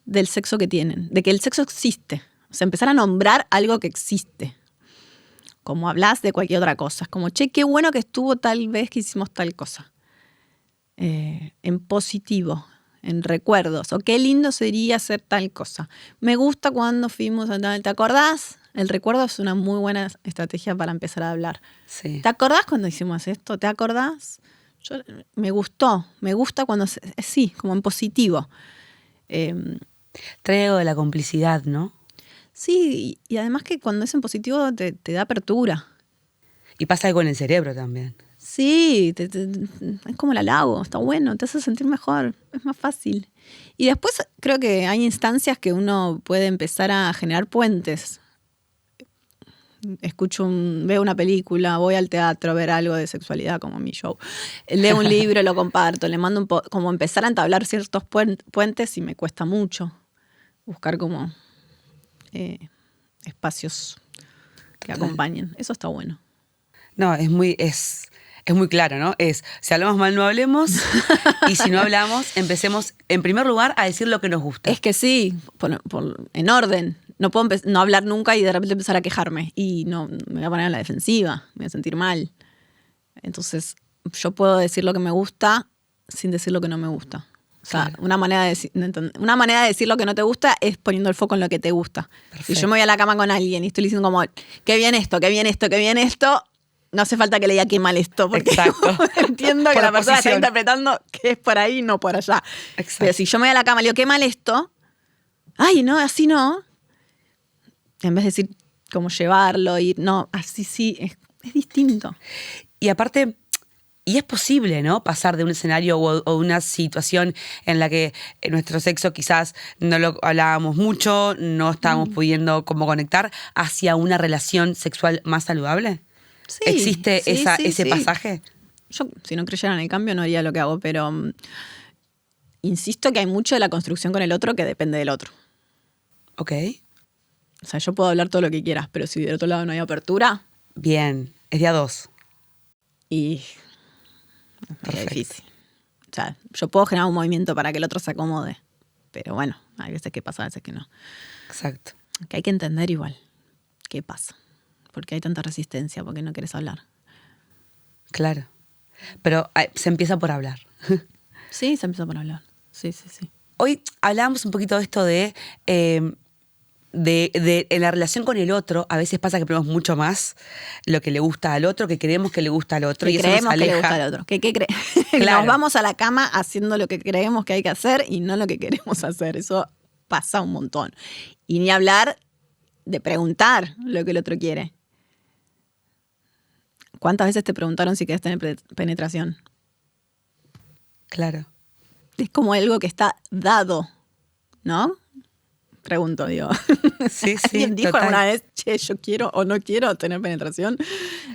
del sexo que tienen, de que el sexo existe. O sea, empezar a nombrar algo que existe. Como hablas de cualquier otra cosa. Es como, che, qué bueno que estuvo tal vez que hicimos tal cosa. En positivo. en recuerdos. O qué lindo sería hacer tal cosa. Me gusta cuando fuimos a tal. ¿Te acordás? El recuerdo es una muy buena estrategia para empezar a hablar. Sí. ¿Te acordás cuando hicimos esto? ¿Te acordás? Me gusta cuando, sí, como en positivo. Trae algo de la complicidad, ¿no? Sí, y además que cuando es en positivo te da apertura. Y pasa algo en el cerebro también. Sí, es como el halago, está bueno, te hace sentir mejor, es más fácil. Y después creo que hay instancias que uno puede empezar a generar puentes. Veo una película, voy al teatro a ver algo de sexualidad como mi show. Leo un libro, lo comparto, le mando como empezar a entablar ciertos puentes y me cuesta mucho buscar como espacios que acompañen. Eso está bueno. No, es muy claro, ¿no? Si hablamos mal, no hablemos. Y si no hablamos, empecemos, en primer lugar, a decir lo que nos gusta. Es que sí, en orden. No puedo no hablar nunca y de repente empezar a quejarme. Y no, me voy a poner en la defensiva, me voy a sentir mal. Entonces, yo puedo decir lo que me gusta sin decir lo que no me gusta. O sea, Claro. una manera de decir lo que no te gusta es poniendo el foco en lo que te gusta. Perfecto. Si yo me voy a la cama con alguien y estoy diciendo como, qué bien esto, qué bien esto, qué bien esto, no hace falta que le diga qué mal esto, porque Exacto. entiendo que Por la persona está oposición. interpretando que es por ahí, no por allá. Exacto. Pero si yo me voy a la cama y le digo, qué mal esto, ay, no, así no. En vez de decir cómo llevarlo, ir, no, así sí, es distinto. Y aparte, y es posible, ¿no? Pasar de un escenario o una situación en la que nuestro sexo quizás no lo hablábamos mucho, no estábamos pudiendo como conectar, hacia una relación sexual más saludable. Sí, ¿Existe sí, ese sí. pasaje? Yo, si no creyera en el cambio, no haría lo que hago, pero insisto que hay mucho de la construcción con el otro que depende del otro. Ok. O sea, yo puedo hablar todo lo que quieras, pero si del otro lado no hay apertura, Bien. Es día 2. y es Perfecto. difícil. O sea, yo puedo generar un movimiento para que el otro se acomode, pero bueno, hay veces que pasa, a veces que no. Exacto. Que hay que entender igual qué pasa. ¿Por qué hay tanta resistencia? ¿Por qué no quieres hablar? Claro. Pero se empieza por hablar. Sí, se empieza por hablar. Sí. Hoy hablábamos un poquito de esto de en la relación con el otro, a veces pasa que ponemos mucho más lo que le gusta al otro, que creemos que le gusta al otro. Que Y eso nos creemos que le aleja. gusta al otro. Claro. Nos vamos a la cama haciendo lo que creemos que hay que hacer y no lo que queremos hacer. Eso pasa un montón. Y ni hablar de preguntar lo que el otro quiere. ¿Cuántas veces te preguntaron si querés tener penetración? Claro. Es como algo que está dado, ¿no? Pregunto, digo. Sí, sí. ¿Alguien dijo total. alguna vez, che, yo quiero o no quiero tener penetración?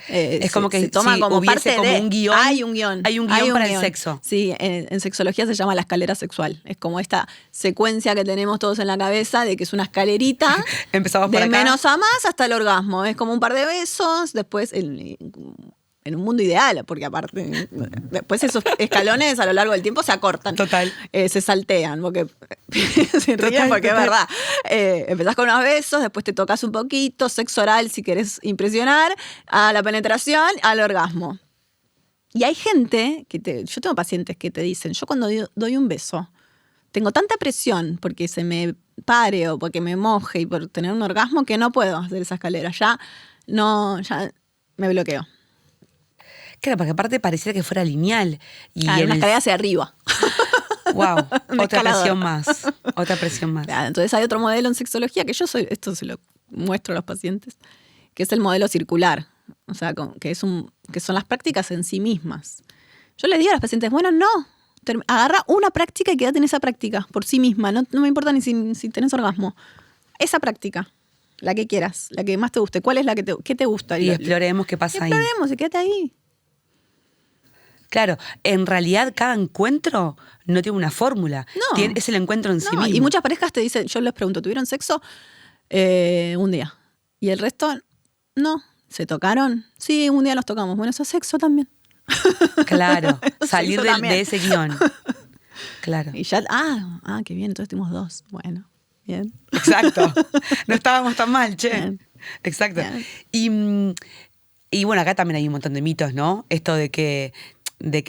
Es como que se toma si como hubiese parte como de... un guión. Hay un guión. Hay un guión para el sexo. Sí, en sexología se llama la escalera sexual. Es como esta secuencia que tenemos todos en la cabeza de que es una escalerita Empezamos por de acá. menos a más hasta el orgasmo. Es como un par de besos, después en un mundo ideal, porque aparte, después esos escalones a lo largo del tiempo se acortan. Total. Se saltean, porque se ríen porque Total. es verdad. Empezás con unos besos, después te tocas un poquito, sexo oral si querés impresionar, a la penetración, al orgasmo. Y hay gente, yo tengo pacientes que te dicen, yo cuando doy un beso, tengo tanta presión porque se me pare o porque me moje y por tener un orgasmo que no puedo hacer esa escalera. Ya me bloqueo. Claro, porque aparte pareciera que fuera lineal. Y Una escalera hacia arriba. Wow, Un otra escalador. presión más. Otra presión más. Claro, entonces hay otro modelo en sexología que esto se lo muestro a los pacientes, que es el modelo circular. O sea, que son las prácticas en sí mismas. Yo les digo a los pacientes, bueno, no, agarra una práctica y quédate en esa práctica por sí misma. No me importa ni si tenés orgasmo. Esa práctica, la que quieras, la que más te guste. ¿Cuál es la qué te gusta? Y exploremos qué pasa ahí. Exploremos y quédate ahí. Claro, en realidad cada encuentro no tiene una fórmula. No. Es el encuentro en sí mismo. Y muchas parejas te dicen, yo les pregunto, ¿tuvieron sexo? Un día. ¿Y el resto? No. ¿Se tocaron? Sí, un día nos tocamos. Bueno, eso es sexo también. Claro, salir Sexo también. de ese guión. Claro. Y ya, qué bien, entonces tuvimos 2. Bueno, bien. Exacto. No estábamos tan mal, che. Bien. Exacto. Bien. Y bueno, acá también hay un montón de mitos, ¿no? Esto de que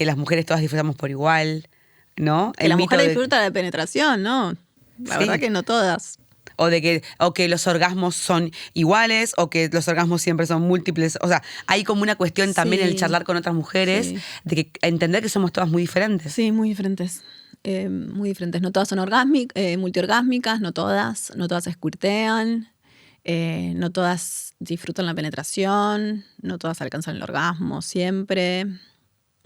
las mujeres todas disfrutamos por igual. ¿no? Que la mujer disfruta de penetración, ¿no? La verdad que no todas. O que los orgasmos son iguales, o que los orgasmos siempre son múltiples. O sea, hay como una cuestión también en el charlar con otras mujeres, de que entender que somos todas muy diferentes. Sí, muy diferentes. Muy diferentes. No todas son multiorgásmicas, no todas squirtean, no todas disfrutan la penetración, no todas alcanzan el orgasmo siempre,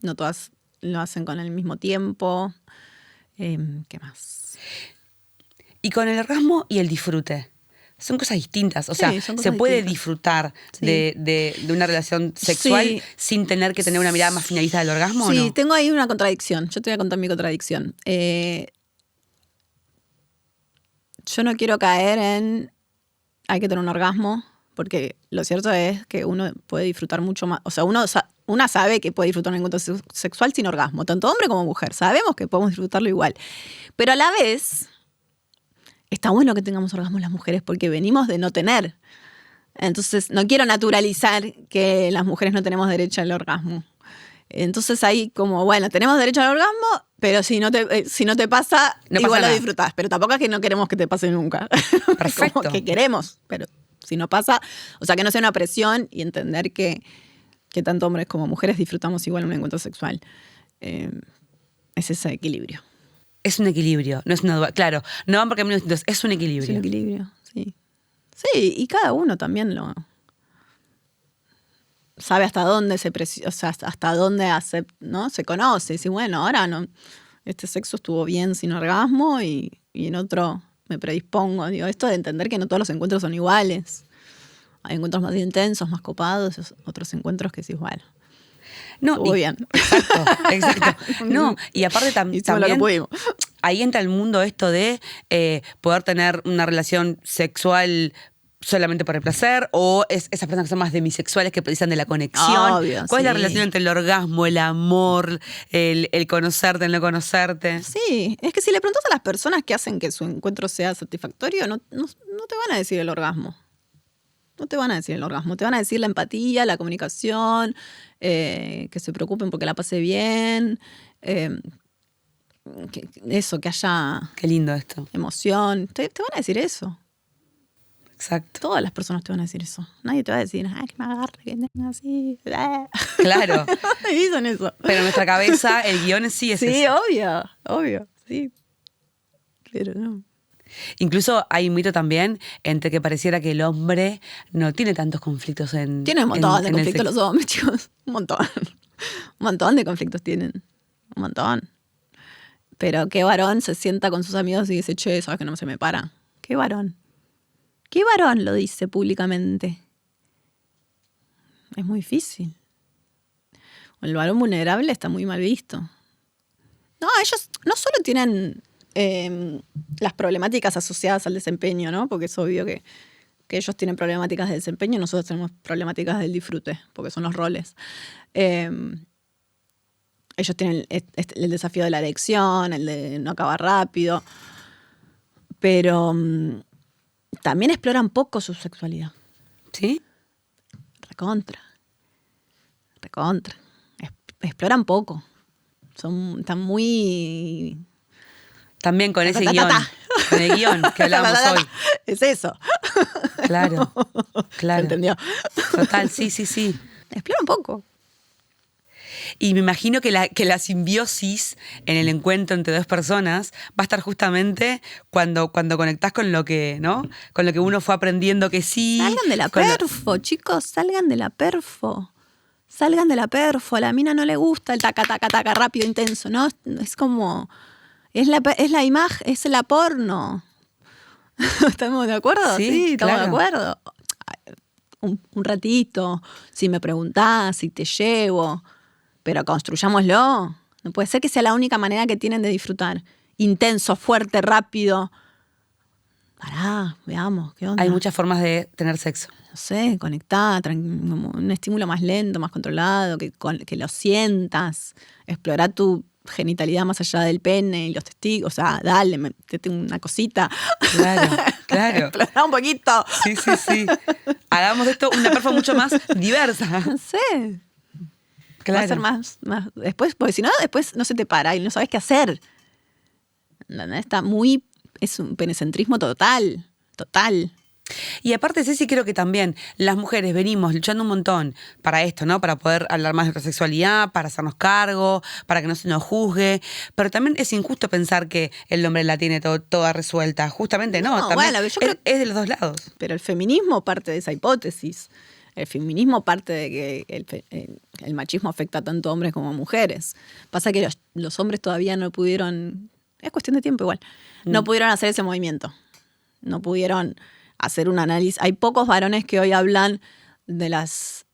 no todas lo hacen con el mismo tiempo. ¿Qué más? Y con el orgasmo y el disfrute. Son cosas distintas. O sea, se puede disfrutar de una relación sexual sin tener que tener una mirada más finalista del orgasmo, ¿o no? Sí, tengo ahí una contradicción. Yo te voy a contar mi contradicción. Yo no quiero caer en hay que tener un orgasmo, porque lo cierto es que uno puede disfrutar mucho más. O sea, una sabe que puede disfrutar un encuentro sexual sin orgasmo, tanto hombre como mujer. Sabemos que podemos disfrutarlo igual. Pero a la vez, está bueno que tengamos orgasmos las mujeres porque venimos de no tener. Entonces, no quiero naturalizar que las mujeres no tenemos derecho al orgasmo. Entonces, ahí como, bueno, tenemos derecho al orgasmo, pero si no te pasa, igual lo disfrutás. Pero tampoco es que no queremos que te pase nunca. Perfecto. Como que queremos, pero si no pasa, o sea, que no sea una presión y entender que tanto hombres como mujeres disfrutamos igual un encuentro sexual. Es ese equilibrio. Es un equilibrio, no es una duda. Claro, no van por caminos distintos, es un equilibrio. Es un equilibrio, sí. Sí, y cada uno también lo sabe hasta dónde hasta dónde ¿no? Se conoce. Y bueno, ahora no, este sexo estuvo bien sin orgasmo y en otro me predispongo. Digo, esto de entender que no todos los encuentros son iguales. Hay encuentros más intensos, más copados, otros encuentros que es igual. No, estuvo bien. Exacto. No, y aparte también ahí entra el mundo esto de poder tener una relación sexual solamente por el placer, o esas personas que son más demisexuales que precisan de la conexión. Obvio, ¿Cuál es la relación entre el orgasmo, el amor, el conocerte, el no conocerte? Sí, es que si le preguntas a las personas que hacen que su encuentro sea satisfactorio, no te van a decir el orgasmo. No te van a decir el orgasmo, te van a decir la empatía, la comunicación, que se preocupen porque la pase bien, que haya... Qué lindo esto. Emoción, te van a decir eso. Exacto. Todas las personas te van a decir eso. Nadie te va a decir, que me agarre, que tenga así. Claro. Dicen eso. Pero en nuestra cabeza el guión sí es eso. Sí, obvio, sí. Pero no. Incluso hay un mito también entre que pareciera que el hombre no tiene tantos conflictos Tienen un montón de conflictos los hombres, chicos. Un montón. Un montón de conflictos tienen. Un montón. Pero ¿qué varón se sienta con sus amigos y dice, che, sabes que no se me para? ¿Qué varón? ¿Qué varón lo dice públicamente? Es muy difícil. El varón vulnerable está muy mal visto. No, ellos no solo tienen las problemáticas asociadas al desempeño, ¿no? Porque es obvio que ellos tienen problemáticas de desempeño y nosotros tenemos problemáticas del disfrute, porque son los roles. Ellos tienen el desafío de la erección, el de no acabar rápido, pero también exploran poco su sexualidad. ¿Sí? Recontra. Exploran poco. Están muy... También con ese guión. Con el guión que hablamos hoy. Es eso. Claro. ¿Se entendió? Total, sí. Exploran poco. Y me imagino que la simbiosis en el encuentro entre dos personas va a estar justamente cuando conectás con lo que, ¿no? Con lo que uno fue aprendiendo que sí. Salgan de la perfo, chicos, salgan de la perfo. A la mina no le gusta el taca, rápido, intenso, ¿no? Es como... Es la imagen, es la porno. ¿Estamos de acuerdo? Sí, estamos de acuerdo. Un ratito, si me preguntás, si te llevo... Pero construyámoslo. No puede ser que sea la única manera que tienen de disfrutar. Intenso, fuerte, rápido. Pará, veamos, ¿qué onda? Hay muchas formas de tener sexo. No sé, conectar, como un estímulo más lento, más controlado, que lo sientas. Explorar tu genitalidad más allá del pene y los testículos. O sea, dale, metete una cosita. Claro. Explorar un poquito. Sí. Hagamos de esto una perfo mucho más diversa. No sé. Claro. Va a ser más después, porque si no, después no se te para y no sabes qué hacer. ¿Entendés? Es un penecentrismo total. Y aparte, Ceci, creo que también las mujeres venimos luchando un montón para esto, ¿no? Para poder hablar más de nuestra sexualidad, para hacernos cargo, para que no se nos juzgue. Pero también es injusto pensar que el hombre la tiene toda resuelta. Justamente no. También bueno, yo creo es de los dos lados. Pero el feminismo parte de esa hipótesis. El feminismo parte de que el machismo afecta tanto a hombres como a mujeres. Pasa que los hombres todavía no pudieron, es cuestión de tiempo igual, no pudieron hacer ese movimiento. No pudieron hacer un análisis. Hay pocos varones que hoy hablan de las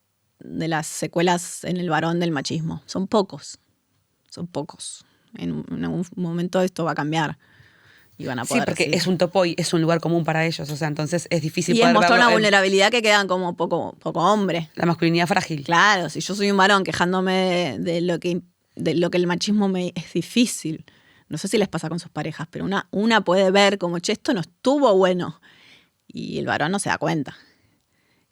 secuelas en el varón del machismo. Son pocos. En algún momento esto va a cambiar. Y van a poder porque decir. es un topo y es un lugar común para ellos. O sea, entonces es difícil y poder mostrar verlo una vulnerabilidad que quedan como poco hombre. La masculinidad frágil. Claro, si yo soy un varón quejándome de lo que el machismo me es difícil. No sé si les pasa con sus parejas, pero una puede ver como, che, esto no estuvo bueno. Y el varón no se da cuenta.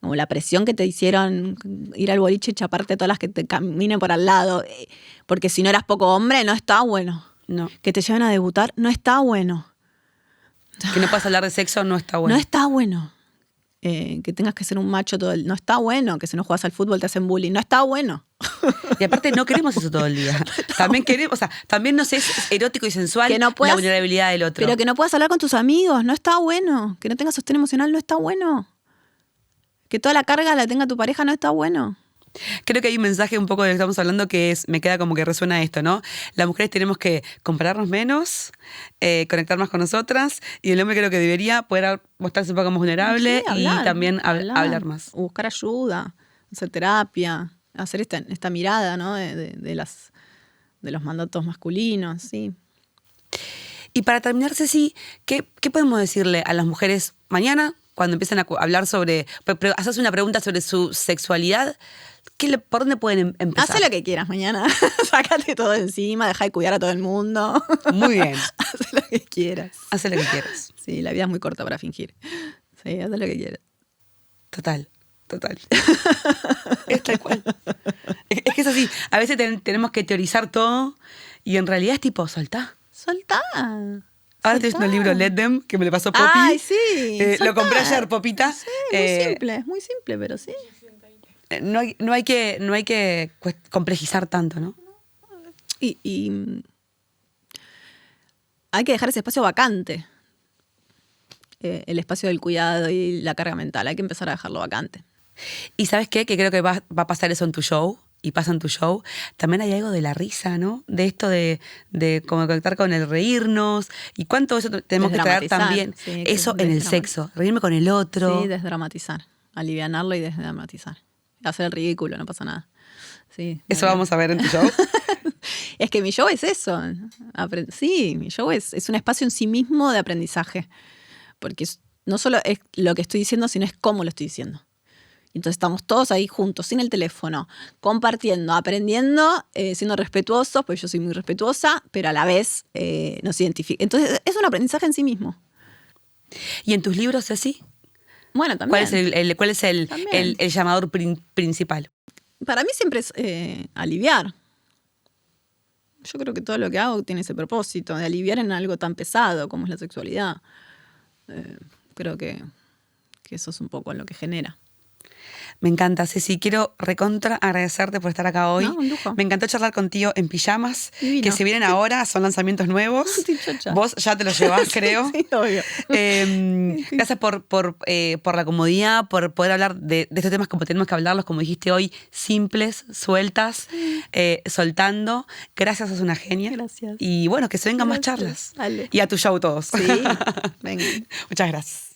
Como la presión que te hicieron ir al boliche y chaparte todas las que te caminen por al lado. Porque si no eras poco hombre, no está bueno. No. Que te lleven a debutar, no está bueno. Que no puedas hablar de sexo no está bueno. No está bueno. Que tengas que ser un macho todo el... No está bueno. Que si no juegas al fútbol te hacen bullying. No está bueno. Y aparte no queremos eso todo el día. También queremos, o sea, también nos es erótico y sensual que no puedas, la vulnerabilidad del otro. Pero que no puedas hablar con tus amigos. No está bueno. Que no tengas sostén emocional. No está bueno. Que toda la carga la tenga tu pareja. No está bueno. Creo que hay un mensaje un poco de lo que estamos hablando que me queda como que resuena esto, ¿no? Las mujeres tenemos que compararnos menos, conectar más con nosotras, y el hombre creo que debería poder mostrarse un poco más vulnerable y también hablar más. Buscar ayuda, hacer terapia, hacer esta mirada, ¿no? de los mandatos masculinos, sí. Y para terminar, Ceci, ¿qué podemos decirle a las mujeres mañana cuando empiezan a hablar sobre, hacerse una pregunta sobre su sexualidad? ¿Por dónde pueden empezar? Haz lo que quieras mañana. Sácate todo encima, deja de cuidar a todo el mundo. Muy bien. Haz lo que quieras. Haz lo que quieras. Sí, la vida es muy corta para fingir. Sí, haz lo que quieras. Total. Es tal cual. Es que es así. A veces tenemos que teorizar todo y en realidad es tipo, soltá. Ahora estoy leyendo el libro Let Them, que me lo pasó Poppy. Ay, sí. Lo compré ayer, Popita. Sí, muy simple, pero sí. No hay que complejizar tanto, ¿no? Y hay que dejar ese espacio vacante. El espacio del cuidado y la carga mental. Hay que empezar a dejarlo vacante. ¿Y sabes qué? Que creo que va a pasar eso en tu show. Y pasa en tu show, también hay algo de la risa, ¿no? De esto de como conectar con el reírnos. ¿Y cuánto eso tenemos que traer también? Sí, eso en el sexo, reírme con el otro. Sí, desdramatizar, alivianarlo y desdramatizar. Hacer el ridículo, no pasa nada. Sí, ¿eso vamos a ver en tu show? Es que mi show es eso. Sí, mi show es un espacio en sí mismo de aprendizaje. Porque no solo es lo que estoy diciendo, sino es cómo lo estoy diciendo. Entonces estamos todos ahí juntos, sin el teléfono, compartiendo, aprendiendo, siendo respetuosos, pues yo soy muy respetuosa, pero a la vez nos identifica. Entonces es un aprendizaje en sí mismo. ¿Y en tus libros, Ceci? Bueno, también. ¿Cuál es el llamador principal? Para mí siempre es aliviar. Yo creo que todo lo que hago tiene ese propósito, de aliviar en algo tan pesado como es la sexualidad. Creo que eso es un poco lo que genera. Me encanta, Ceci. Quiero recontra agradecerte por estar acá hoy. No, un lujo. Me encantó charlar contigo en pijamas, Divino. Que se vienen ahora, son lanzamientos nuevos. Sí, ya. Vos ya te los llevás, creo. Sí, obvio. Gracias por la comodidad, por poder hablar de estos temas como tenemos que hablarlos, como dijiste hoy, simples, sueltas, soltando. Gracias, sos una genia. Gracias. Y bueno, que se vengan más charlas. Dale. Y a tu show todos. Sí, venga. Muchas gracias.